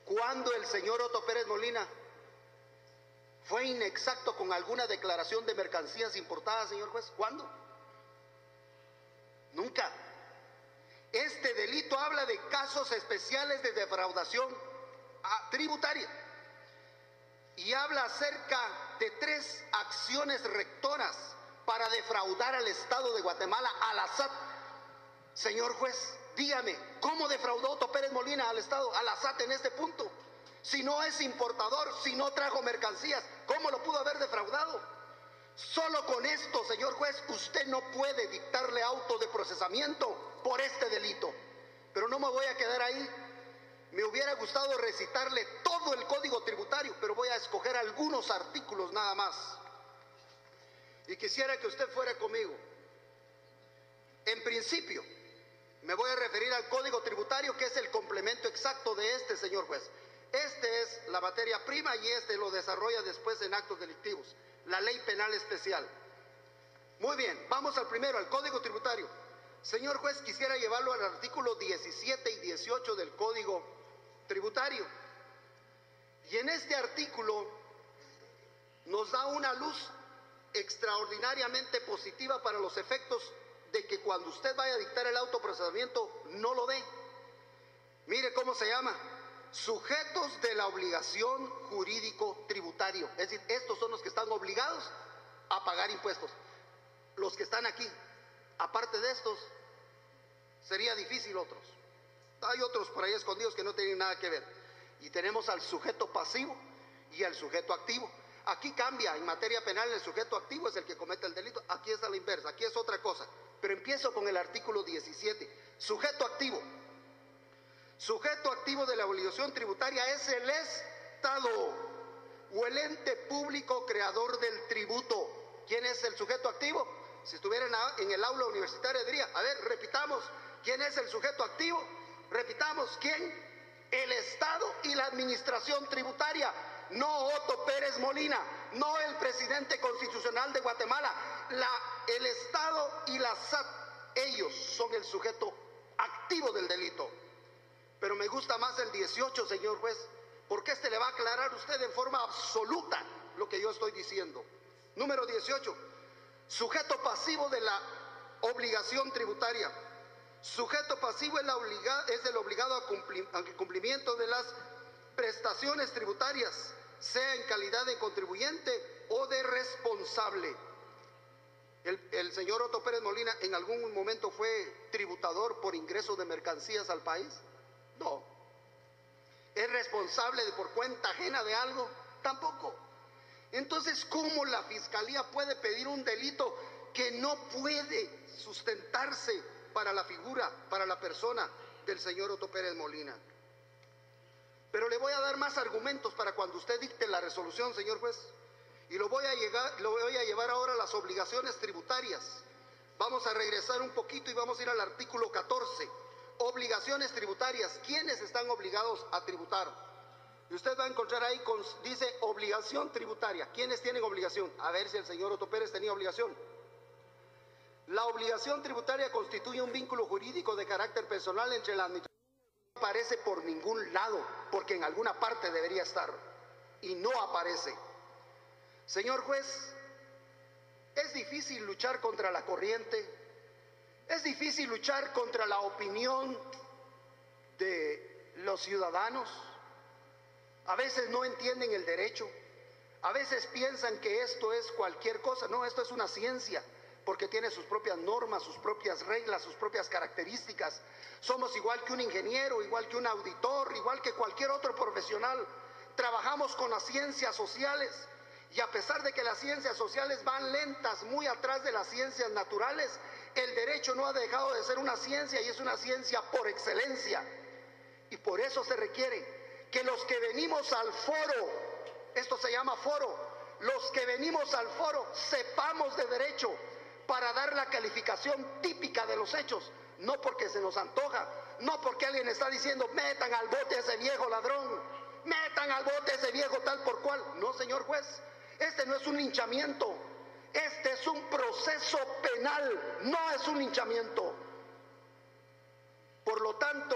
¿Cuándo el señor Otto Pérez Molina fue inexacto con alguna declaración de mercancías importadas, señor juez? ¿Cuándo? Nunca. Este delito habla de casos especiales de defraudación tributaria y habla acerca de 3 acciones rectoras para defraudar al Estado de Guatemala, a la SAT. Señor juez, dígame, ¿cómo defraudó Otto Pérez Molina al Estado, a la SAT en este punto? Si no es importador, si no trajo mercancías, ¿cómo lo pudo haber defraudado? Solo con esto, señor juez, usted no puede dictarle auto de procesamiento por este delito. Pero no me voy a quedar ahí. Me hubiera gustado recitarle todo el Código Tributario, pero voy a escoger algunos artículos nada más. y quisiera que usted fuera conmigo. En principio, me voy a referir al Código Tributario, que es el complemento exacto de este, señor juez. Este es la materia prima y este lo desarrolla después en actos delictivos, la Ley Penal Especial. Muy bien, vamos al primero, al Código Tributario. Señor juez, quisiera llevarlo al artículo 17 y 18 del Código Tributario. Y en este artículo nos da una luz extraordinariamente positiva para los efectos de que cuando usted vaya a dictar el autoprocesamiento no lo dé. Mire cómo se llama: sujetos de la obligación jurídico tributario. Es decir, estos son los que están obligados a pagar impuestos, los que están aquí. Aparte de estos, sería difícil otros. Hay otros por ahí escondidos que no tienen nada que ver. Y tenemos al sujeto pasivo y al sujeto activo. Aquí cambia, en materia penal el sujeto activo es el que comete el delito. Aquí es a la inversa, aquí es otra cosa. Pero empiezo con el artículo 17. Sujeto activo. Sujeto activo de la obligación tributaria es el Estado o el ente público creador del tributo. ¿Quién es el sujeto activo? Si estuviera en el aula universitaria diría, a ver, repitamos, ¿quién es el sujeto activo? Repitamos, ¿quién? El Estado y la administración tributaria. No Otto Pérez Molina, no el presidente constitucional de Guatemala. El Estado y la SAT, ellos son el sujeto activo del delito. Pero me gusta más el 18, señor juez, porque este le va a aclarar a usted en forma absoluta lo que yo estoy diciendo. Número 18, sujeto pasivo de la obligación tributaria. Sujeto pasivo es el obligado al cumplimiento de las prestaciones tributarias, sea en calidad de contribuyente o de responsable. ¿El señor Otto Pérez Molina en algún momento fue tributador por ingreso de mercancías al país? No. ¿Es responsable por cuenta ajena de algo? Tampoco. Entonces, ¿cómo la Fiscalía puede pedir un delito que no puede sustentarse para la figura, para la persona del señor Otto Pérez Molina? Pero le voy a dar más argumentos para cuando usted dicte la resolución, señor juez. Y lo voy a llevar ahora a las obligaciones tributarias. Vamos a regresar un poquito y vamos a ir al artículo 14. Obligaciones tributarias. ¿Quiénes están obligados a tributar? Y usted va a encontrar ahí, dice obligación tributaria. ¿Quiénes tienen obligación? A ver si el señor Otto Pérez tenía obligación. La obligación tributaria constituye un vínculo jurídico de carácter personal entre la administración. No aparece por ningún lado, porque en alguna parte debería estar, y no aparece. Señor juez, es difícil luchar contra la corriente, es difícil luchar contra la opinión de los ciudadanos. A veces no entienden el derecho, a veces piensan que esto es cualquier cosa. No, esto es una ciencia, porque tiene sus propias normas, sus propias reglas, sus propias características. Somos igual que un ingeniero, igual que un auditor, igual que cualquier otro profesional. Trabajamos con las ciencias sociales y a pesar de que las ciencias sociales van lentas, muy atrás de las ciencias naturales, el derecho no ha dejado de ser una ciencia y es una ciencia por excelencia. Y por eso se requiere que los que venimos al foro, esto se llama foro, los que venimos al foro sepamos de derecho para dar la calificación típica de los hechos, no porque se nos antoja, no porque alguien está diciendo metan al bote a ese viejo ladrón, metan al bote a ese viejo tal por cual. No, señor juez, este no es un linchamiento, este es un proceso penal, no es un linchamiento. Por lo tanto,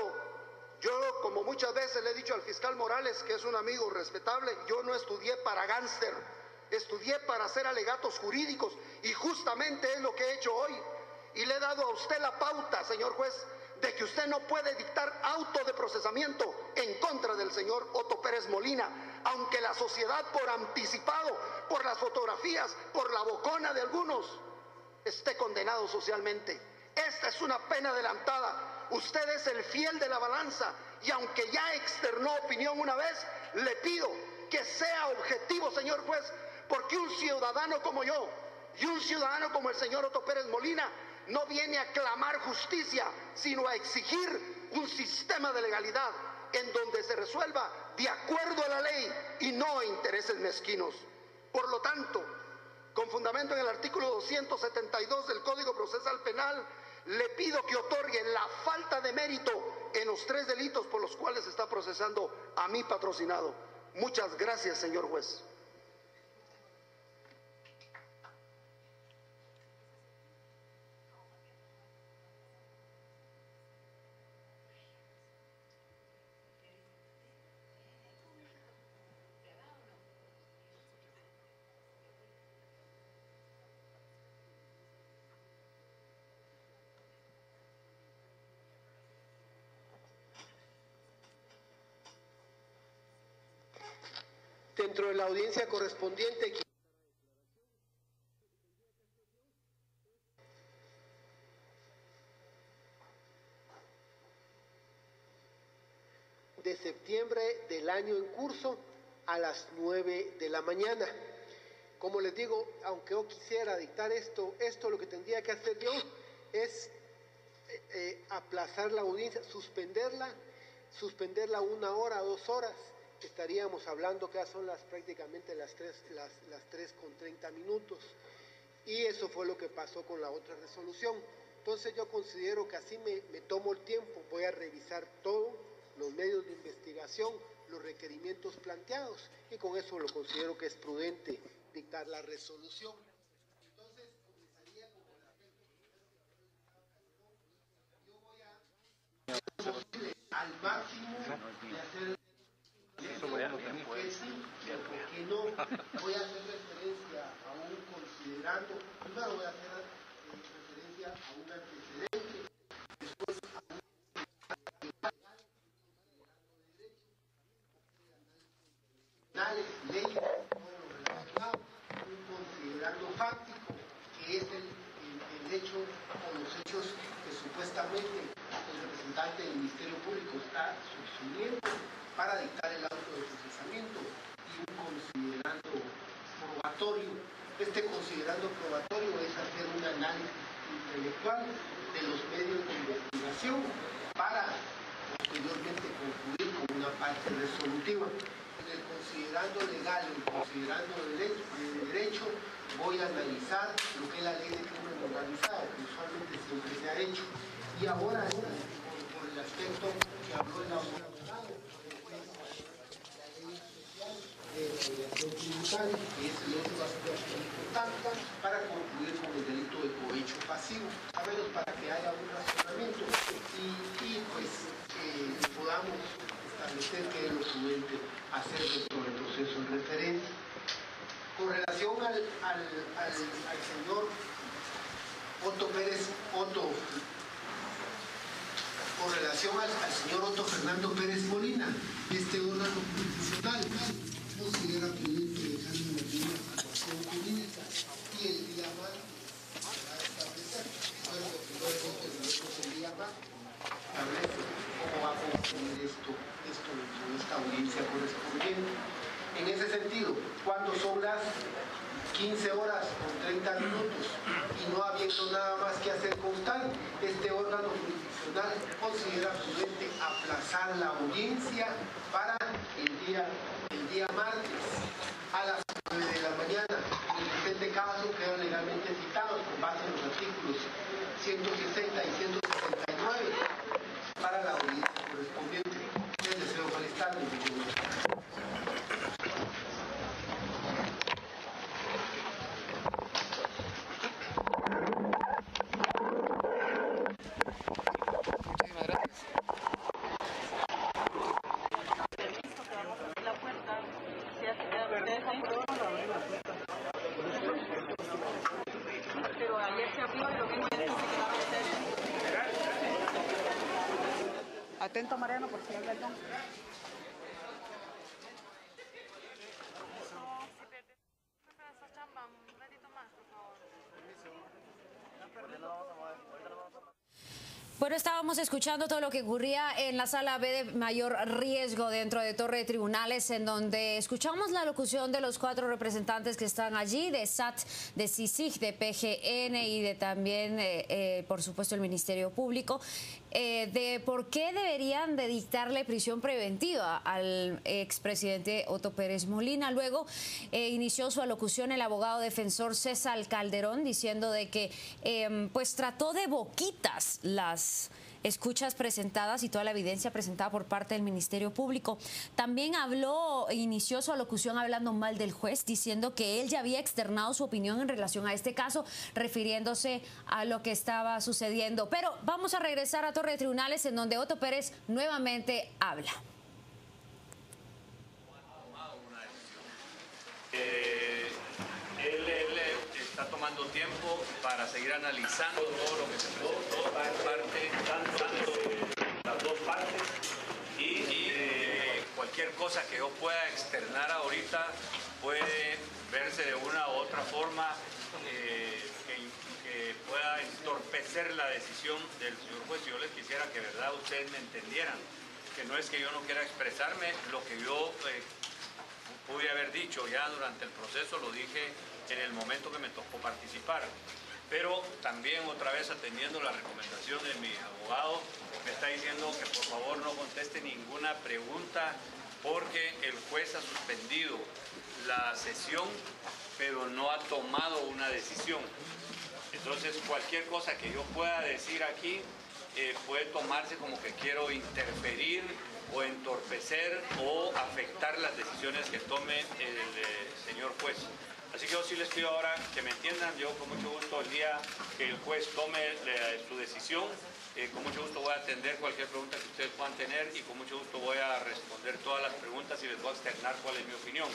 yo, como muchas veces le he dicho al fiscal Morales, que es un amigo respetable, yo no estudié para gánster, estudié para hacer alegatos jurídicos y justamente es lo que he hecho hoy. Y le he dado a usted la pauta, señor juez, de que usted no puede dictar auto de procesamiento en contra del señor Otto Pérez Molina, aunque la sociedad por anticipado, por las fotografías, por la bocona de algunos, esté condenado socialmente. Esta es una pena adelantada. Usted es el fiel de la balanza y aunque ya externó opinión una vez, le pido que sea objetivo, señor juez, porque un ciudadano como yo y un ciudadano como el señor Otto Pérez Molina no viene a clamar justicia, sino a exigir un sistema de legalidad en donde se resuelva de acuerdo a la ley y no a intereses mezquinos. Por lo tanto, con fundamento fundamento en el artículo 272 del Código Procesal Penal, le pido que otorgue la falta de mérito en los 3 delitos por los cuales está procesando a mi patrocinado. Muchas gracias, señor juez. Dentro de la audiencia correspondiente, de septiembre del año en curso a las 9 de la mañana. Como les digo, aunque yo quisiera dictar esto lo que tendría que hacer yo es aplazar la audiencia, suspenderla 1 hora, 2 horas. Estaríamos hablando que ya son prácticamente las 3:30. Y eso fue lo que pasó con la otra resolución. Entonces yo considero que así me tomo el tiempo, voy a revisar todos los medios de investigación, los requerimientos planteados, y con eso lo considero que es prudente dictar la resolución. Entonces, comenzaría con el aspecto. Yo voy al máximo de hacer porque no voy a hacer referencia a un considerando, primero voy a hacer referencia a un antecedente, después a un leyes, todo lo relacionado, un considerando fáctico, que es el hecho o los hechos que supuestamente el representante del Ministerio Público está subsumiendo para dictar el auto de procesamiento, y un considerando probatorio. Este considerando probatorio es hacer un análisis intelectual de los medios de investigación para posteriormente concluir con una parte resolutiva. En el considerando legal, en el considerando de derecho, voy a analizar lo que es la ley de crimen organizado, que usualmente siempre se ha hecho. Y ahora, por el aspecto que habló el abogado, tributaria, que es el otro aspecto importante para concluir con el delito de cohecho pasivo, a menos para que haya un razonamiento y pues podamos establecer qué es lo prudente hacer dentro del proceso de referencia. Con relación al señor con relación al señor Otto Fernando Pérez Molina, este órgano constitucional considera prudente dejar una actuación jurídica y el día más se va a establecer, bueno, el día más establece cómo va a concluir esto dentro de esta audiencia correspondiente. En ese sentido, cuando son las 15 horas con 30 minutos y no habiendo nada más que hacer constar, este órgano jurisdiccional considera prudente aplazar la audiencia para el día martes a las 9 de la mañana. En el presente caso quedan legalmente citados con base en los artículos 160 y 169 para la audiencia correspondiente. Les deseo feliz tarde. Atento, Mariano, por si habla el nombre. Bueno, estábamos escuchando todo lo que ocurría en la sala B de mayor riesgo dentro de Torre de Tribunales, en donde escuchamos la locución de los 4 representantes que están allí, de SAT, de CICIG, de PGN y de también, por supuesto, el Ministerio Público, de por qué deberían de dictarle prisión preventiva al expresidente Otto Pérez Molina. Luego inició su alocución el abogado defensor César Calderón, diciendo de que pues trató de boquitas las escuchas presentadas y toda la evidencia presentada por parte del Ministerio Público. También inició su alocución hablando mal del juez, diciendo que él ya había externado su opinión en relación a este caso, refiriéndose a lo que estaba sucediendo. Pero vamos a regresar a Torre de Tribunales, en donde Otto Pérez nuevamente habla. Él está tomando tiempo para seguir analizando todo lo que se presentó tanto las dos partes y cualquier cosa que yo pueda externar ahorita puede verse de una u otra forma que pueda entorpecer la decisión del señor juez. Yo les quisiera que verdad ustedes me entendieran, que no es que yo no quiera expresarme, lo que yo pude haber dicho ya durante el proceso, lo dije en el momento que me tocó participar. Pero también otra vez atendiendo la recomendación de mi abogado, me está diciendo que por favor no conteste ninguna pregunta porque el juez ha suspendido la sesión, pero no ha tomado una decisión. Entonces cualquier cosa que yo pueda decir aquí puede tomarse como que quiero interferir o entorpecer o afectar las decisiones que tome el señor juez. Así que yo sí les pido ahora que me entiendan. Yo con mucho gusto el día que el juez tome su decisión, con mucho gusto voy a atender cualquier pregunta que ustedes puedan tener y con mucho gusto voy a responder todas las preguntas y les voy a externar cuál es mi opinión.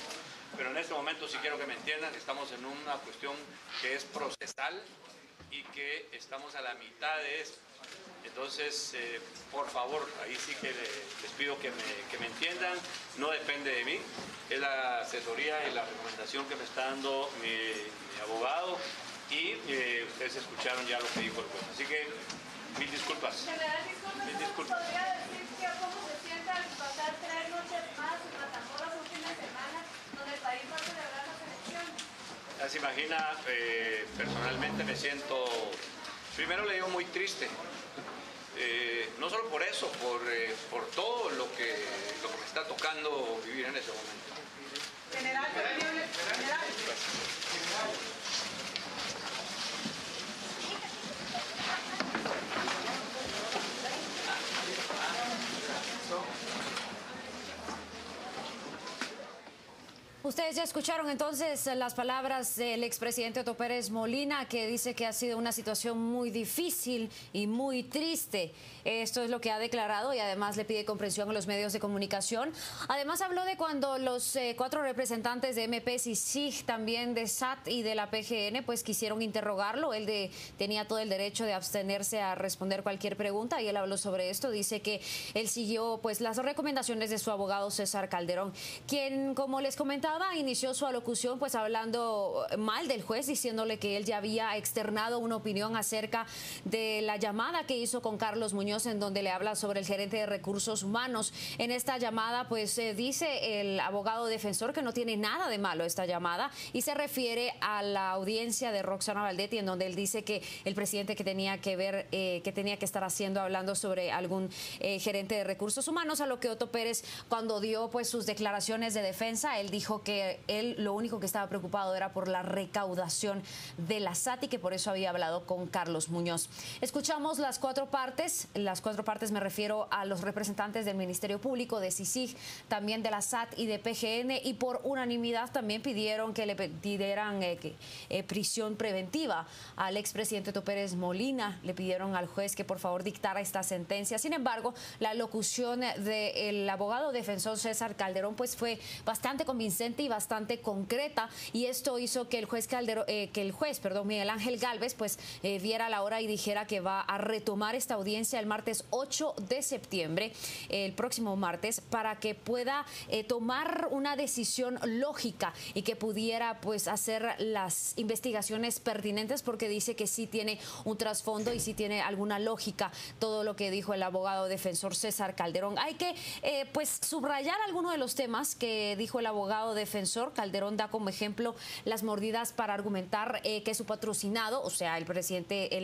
Pero en este momento sí quiero que me entiendan que estamos en una cuestión que es procesal y que estamos a la mitad de esto. Entonces, por favor, ahí sí que les pido que me entiendan, no depende de mí, es la asesoría y la recomendación que me está dando mi abogado y ustedes escucharon ya lo que dijo el juez. Así que, mil disculpas. Mil disculpas. ¿Podría decir que cómo se siente al pasar 3 noches más en Matamoros un fin de semana donde el país va a celebrar las elecciones? Ya se imagina, personalmente me siento, primero le digo muy triste. No solo por eso, por todo lo que me está tocando vivir en ese momento. General. Ustedes ya escucharon entonces las palabras del expresidente Otto Pérez Molina, que dice que ha sido una situación muy difícil y muy triste. Esto es lo que ha declarado y además le pide comprensión a los medios de comunicación. Además habló de cuando los 4 representantes de MP, CICIG, también de SAT y de la PGN, pues quisieron interrogarlo. Él tenía todo el derecho de abstenerse a responder cualquier pregunta y él habló sobre esto. Dice que él siguió pues las recomendaciones de su abogado César Calderón, quien, como les comentaba, inició su alocución pues hablando mal del juez, diciéndole que él ya había externado una opinión acerca de la llamada que hizo con Carlos Muñoz, en donde le habla sobre el gerente de recursos humanos. En esta llamada pues dice el abogado defensor que no tiene nada de malo esta llamada y se refiere a la audiencia de Roxana Valdetti, en donde él dice que el presidente que tenía que ver, que tenía que estar hablando sobre algún gerente de recursos humanos, a lo que Otto Pérez, cuando dio pues sus declaraciones de defensa, él dijo que él lo único que estaba preocupado era por la recaudación de la SAT y que por eso había hablado con Carlos Muñoz. Escuchamos las 4 partes, me refiero a los representantes del Ministerio Público, de CICIG, también de la SAT y de PGN, y por unanimidad también pidieron que le pidieran prisión preventiva al expresidente Otto Pérez Molina. Le pidieron al juez que por favor dictara esta sentencia. Sin embargo, la locución del abogado defensor César Calderón pues fue bastante convincente y bastante concreta, y esto hizo que el juez Miguel Ángel Gálvez pues viera la hora y dijera que va a retomar esta audiencia el martes 8 de septiembre, el próximo martes, para que pueda tomar una decisión lógica y que pudiera pues hacer las investigaciones pertinentes, porque dice que sí tiene un trasfondo y sí tiene alguna lógica todo lo que dijo el abogado defensor César Calderón. Hay que pues subrayar algunos de los temas que dijo el abogado defensor. Calderón da como ejemplo las mordidas para argumentar que su patrocinado, o sea, el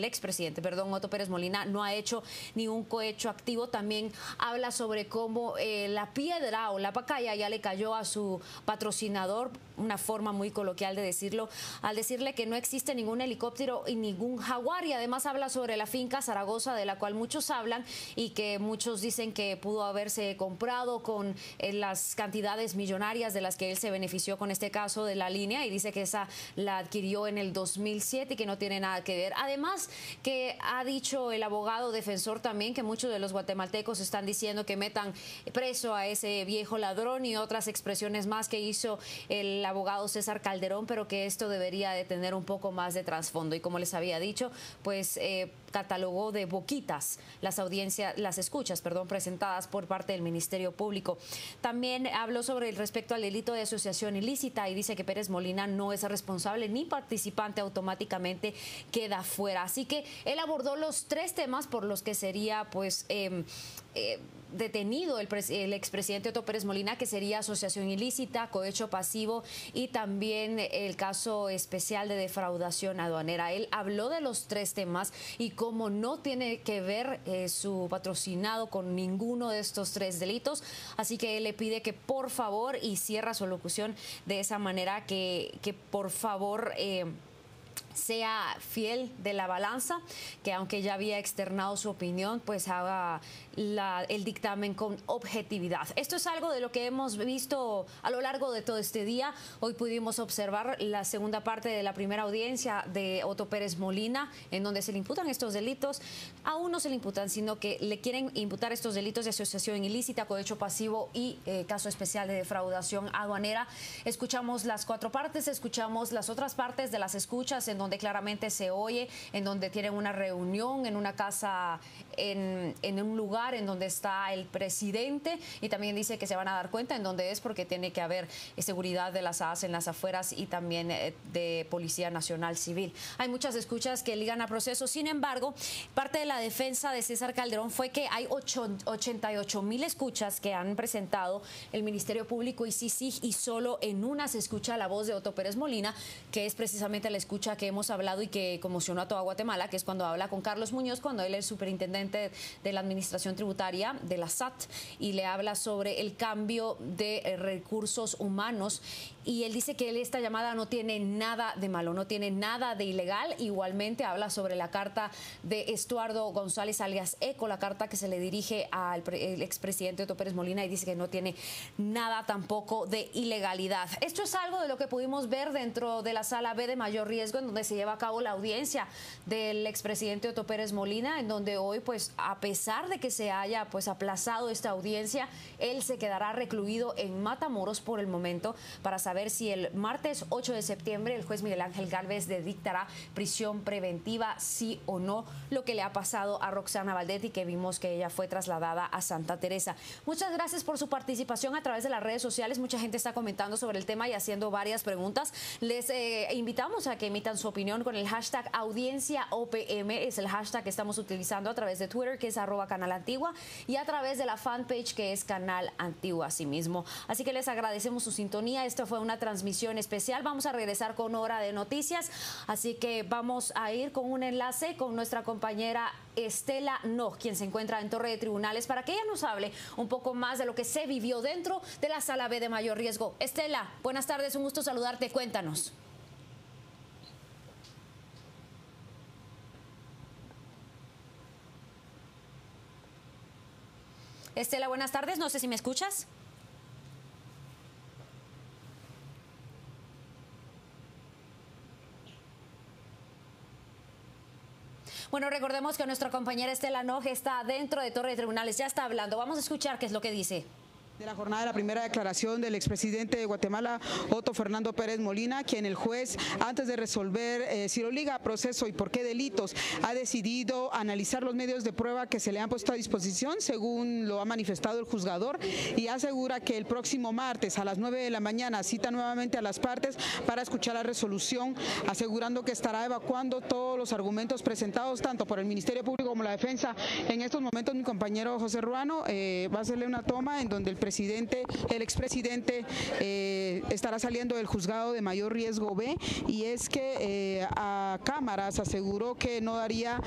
expresidente, Otto Pérez Molina, no ha hecho ni un cohecho activo. También habla sobre cómo la piedra o la pacaya ya le cayó a su patrocinador, una forma muy coloquial de decirlo, al decirle que no existe ningún helicóptero y ningún jaguar. Y además habla sobre la finca Zaragoza, de la cual muchos hablan y que muchos dicen que pudo haberse comprado con las cantidades millonarias de las que él se benefició con este caso de la línea, y dice que esa la adquirió en el 2007 y que no tiene nada que ver. Además, que ha dicho el abogado defensor también que muchos de los guatemaltecos están diciendo que metan preso a ese viejo ladrón, y otras expresiones más que hizo el abogado César Calderón, pero que esto debería de tener un poco más de trasfondo. Y como les había dicho, pues catalogó de boquitas las escuchas presentadas por parte del Ministerio Público. También habló sobre el respecto al delito de asociación ilícita y dice que Pérez Molina no es responsable ni participante, automáticamente queda fuera. Así que él abordó los tres temas por los que sería pues detenido el expresidente Otto Pérez Molina, que sería asociación ilícita, cohecho pasivo y también el caso especial de defraudación aduanera. Él habló de los tres temas y cómo no tiene que ver su patrocinado con ninguno de estos tres delitos. Así que él le pide que por favor, y cierra su locución de esa manera, que por favor sea fiel de la balanza, que aunque ya había externado su opinión, pues haga el dictamen con objetividad. Esto es algo de lo que hemos visto a lo largo de todo este día. Hoy pudimos observar la segunda parte de la primera audiencia de Otto Pérez Molina, en donde se le imputan estos delitos. Aún no se le imputan, sino que le quieren imputar estos delitos de asociación ilícita, cohecho pasivo y caso especial de defraudación aduanera. Escuchamos las cuatro partes, escuchamos las otras partes de las escuchas, en donde claramente se oye, en donde tienen una reunión en una casa, en un lugar en donde está el presidente, y también dice que se van a dar cuenta en dónde es, porque tiene que haber seguridad de las AS en las afueras y también de Policía Nacional Civil. Hay muchas escuchas que ligan a procesos. Sin embargo, parte de la defensa de César Calderón fue que hay 88,000 escuchas que han presentado el Ministerio Público y CICIG, y solo en una se escucha la voz de Otto Pérez Molina, que es precisamente la escucha que hemos hablado y que conmocionó a toda Guatemala, que es cuando habla con Carlos Muñoz, cuando él es superintendente de la Administración Tributaria de la SAT, y le habla sobre el cambio de recursos humanos. Y él dice que esta llamada no tiene nada de malo, no tiene nada de ilegal. Igualmente habla sobre la carta de Estuardo González alias Eco, la carta que se le dirige al expresidente Otto Pérez Molina, y dice que no tiene nada tampoco de ilegalidad. Esto es algo de lo que pudimos ver dentro de la sala B de mayor riesgo, en donde se lleva a cabo la audiencia del expresidente Otto Pérez Molina, en donde hoy, pues a pesar de que se haya pues aplazado esta audiencia, él se quedará recluido en Matamoros por el momento, para saber si el martes 8 de septiembre el juez Miguel Ángel Gálvez le dictará prisión preventiva, sí o no, lo que le ha pasado a Roxana Valdetti, que vimos que ella fue trasladada a Santa Teresa. Muchas gracias por su participación a través de las redes sociales. Mucha gente está comentando sobre el tema y haciendo varias preguntas. Les invitamos a que emitan su opinión con el hashtag AudienciaOPM, es el hashtag que estamos utilizando a través de Twitter, que es @CanalAntigua, y a través de la fanpage, que es Canal Antigua asimismo. Así que les agradecemos su sintonía. Esto fue una transmisión especial. Vamos a regresar con hora de noticias, así que vamos a ir con un enlace con nuestra compañera Estela Noj, quien se encuentra en Torre de Tribunales, para que ella nos hable un poco más de lo que se vivió dentro de la sala B de mayor riesgo. Estela, buenas tardes, un gusto saludarte, cuéntanos. Estela, buenas tardes, no sé si me escuchas. Bueno, recordemos que nuestra compañera Estela Noj está dentro de Torre de Tribunales, ya está hablando. Vamos a escuchar qué es lo que dice. de la jornada de la primera declaración del expresidente de Guatemala, Otto Fernando Pérez Molina, quien el juez, antes de resolver si lo liga a proceso y por qué delitos, ha decidido analizar los medios de prueba que se le han puesto a disposición, según lo ha manifestado el juzgador, y asegura que el próximo martes a las 9 de la mañana cita nuevamente a las partes para escuchar la resolución, asegurando que estará evacuando todos los argumentos presentados tanto por el Ministerio Público como la defensa. En estos momentos mi compañero José Ruano va a hacerle una toma en donde el expresidente estará saliendo del juzgado de mayor riesgo B, y es que a cámaras aseguró que no daría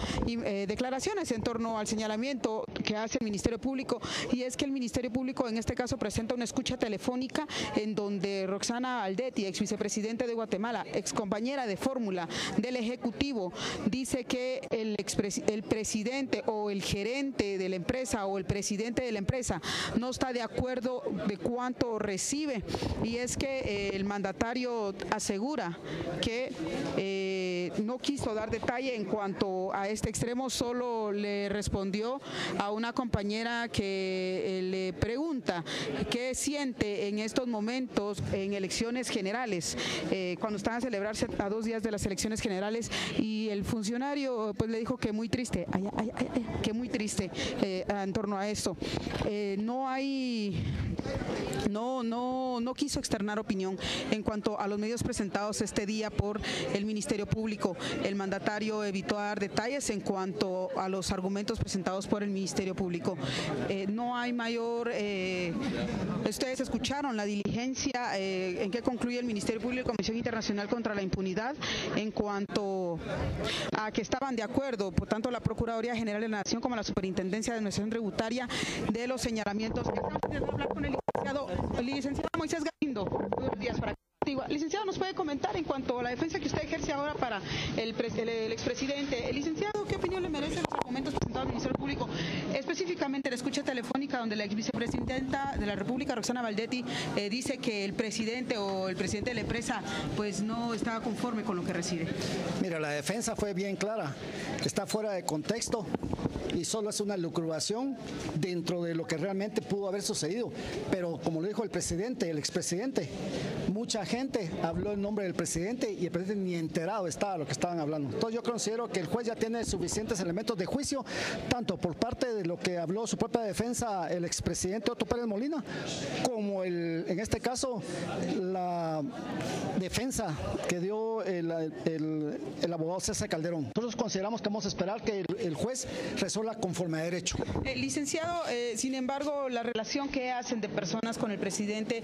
declaraciones en torno al señalamiento que hace el Ministerio Público, y es que el Ministerio Público en este caso presenta una escucha telefónica en donde Roxana Valdetti, ex vicepresidente de Guatemala, ex compañera de fórmula del Ejecutivo, dice que el presidente o el gerente de la empresa o el presidente de la empresa no está de acuerdo de cuánto recibe, y es que el mandatario asegura que no quiso dar detalle en cuanto a este extremo, solo le respondió a una compañera que le pregunta qué siente en estos momentos en elecciones generales, cuando están a celebrarse a 2 días de las elecciones generales, y el funcionario pues le dijo que muy triste, que muy triste en torno a esto. No quiso externar opinión en cuanto a los medios presentados este día por el Ministerio Público. El mandatario evitó dar detalles en cuanto a los argumentos presentados por el Ministerio Público. No hay mayor... ustedes escucharon la diligencia en que concluye el Ministerio Público y Comisión Internacional contra la Impunidad en cuanto a que estaban de acuerdo, por tanto la Procuraduría General de la Nación como la Superintendencia de Administración Tributaria, de los señalamientos. Estamos intentando hablar con el licenciado Moisés Galindo. Buenos días para licenciado, ¿nos puede comentar en cuanto a la defensa que usted ejerce ahora para el expresidente? El licenciado, ¿qué opinión le merecen los argumentos presentados al Ministerio Público? Específicamente la escucha telefónica donde la vicepresidenta de la República, Roxana Valdetti, dice que el presidente o el presidente de la empresa pues no estaba conforme con lo que recibe. Mira, la defensa fue bien clara, está fuera de contexto y solo es una lucubración dentro de lo que realmente pudo haber sucedido. Pero como lo dijo el presidente, el expresidente, mucha gente habló en nombre del presidente y el presidente ni enterado estaba de lo que estaban hablando. Entonces yo considero que el juez ya tiene suficientes elementos de juicio, tanto por parte de lo que habló su propia defensa el expresidente Otto Pérez Molina, como en este caso la defensa que dio el abogado César Calderón. Nosotros consideramos que vamos a esperar que el juez resuelva conforme a derecho. Licenciado, sin embargo, la relación que hacen de personas con el presidente,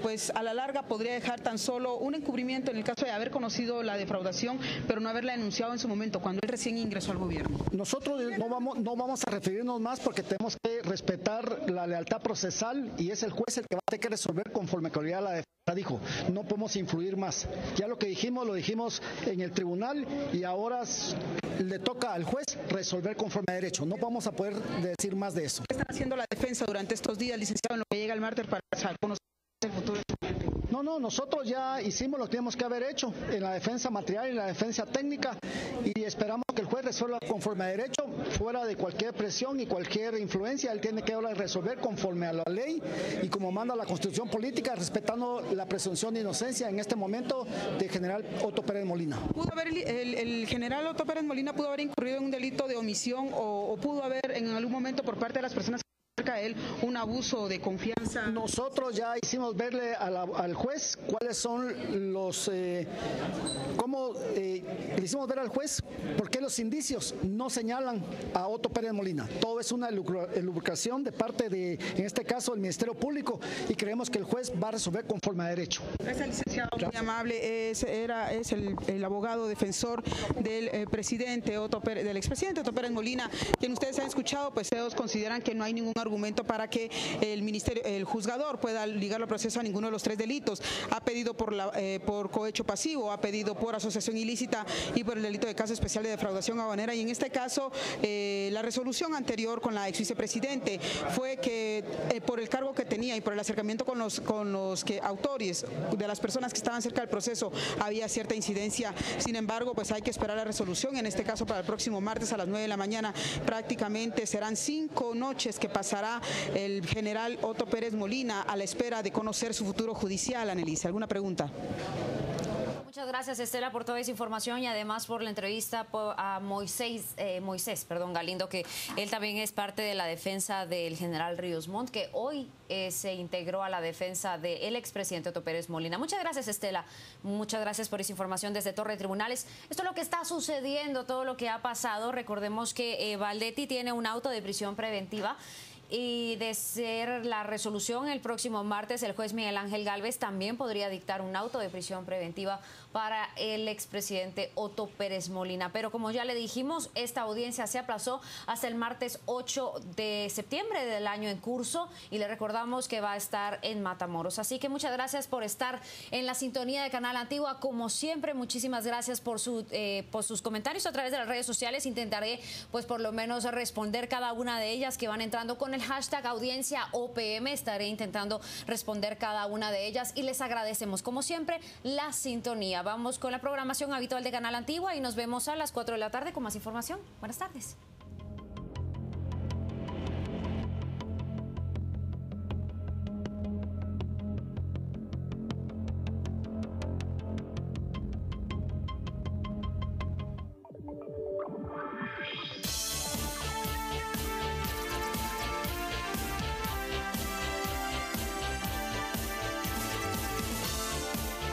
pues a la larga podría dejar tan solo un encubrimiento en el caso de haber conocido la defraudación, pero no haberla denunciado en su momento, cuando él recién ingresó al gobierno. Nosotros no vamos a referirnos más porque tenemos que respetar la lealtad procesal y es el juez el que va a tener que resolver conforme a la defensa dijo. No podemos influir más. Ya lo que dijimos, lo dijimos en el tribunal y ahora le toca al juez resolver conforme a derecho. No vamos a poder decir más de eso. ¿Qué están haciendo la defensa durante estos días, licenciado, en lo que llega el martes para conocer el futuro? No, nosotros ya hicimos lo que teníamos que haber hecho en la defensa material y en la defensa técnica y esperamos que el juez resuelva conforme a derecho, fuera de cualquier presión y cualquier influencia. Él tiene que ahora resolver conforme a la ley y como manda la Constitución política, respetando la presunción de inocencia en este momento del general Otto Pérez Molina. ¿Pudo haber el general Otto Pérez Molina pudo haber incurrido en un delito de omisión o pudo haber en algún momento por parte de las personas cerca de él un abuso de confianza? Nosotros ya hicimos verle al juez cuáles son los le hicimos ver al juez por qué los indicios no señalan a Otto Pérez Molina. Todo es una elucubración de parte de, en este caso, el Ministerio Público y creemos que el juez va a resolver conforme a derecho. Gracias, licenciado, muy amable. Es el abogado defensor del presidente del expresidente Otto Pérez Molina, quien ustedes han escuchado, pues ellos consideran que no hay ningún argumento para que el juzgador pueda ligarlo al proceso a ninguno de los 3 delitos. Ha pedido por cohecho pasivo, ha pedido por asociación ilícita y por el delito de caso especial de defraudación aduanera, y en este caso la resolución anterior con la ex vicepresidente fue que por el cargo que tenía y por el acercamiento con los autores de las personas que estaban cerca del proceso había cierta incidencia. Sin embargo, pues hay que esperar la resolución, en este caso para el próximo martes a las 9 de la mañana. Prácticamente serán 5 noches que pasará presentará el general Otto Pérez Molina a la espera de conocer su futuro judicial. Annelise, ¿alguna pregunta? Muchas gracias, Estela, por toda esa información y además por la entrevista a Moisés Galindo, que él también es parte de la defensa del general Ríos Montt, que hoy se integró a la defensa del expresidente Otto Pérez Molina. Muchas gracias, Estela. Muchas gracias por esa información desde Torre de Tribunales. Esto es lo que está sucediendo, todo lo que ha pasado. Recordemos que Valdetti tiene un auto de prisión preventiva. Y de ser la resolución el próximo martes, el juez Miguel Ángel Gálvez también podría dictar un auto de prisión preventiva para el expresidente Otto Pérez Molina. Pero como ya le dijimos, esta audiencia se aplazó hasta el martes 8 de septiembre del año en curso y le recordamos que va a estar en Matamoros. Así que muchas gracias por estar en la sintonía de Canal Antigua. Como siempre, muchísimas gracias por sus comentarios a través de las redes sociales. Intentaré, pues, por lo menos responder cada una de ellas que van entrando con el hashtag audiencia OPM. Estaré intentando responder cada una de ellas y les agradecemos, como siempre, la sintonía. Vamos con la programación habitual de Canal Antigua y nos vemos a las 4 de la tarde con más información. Buenas tardes.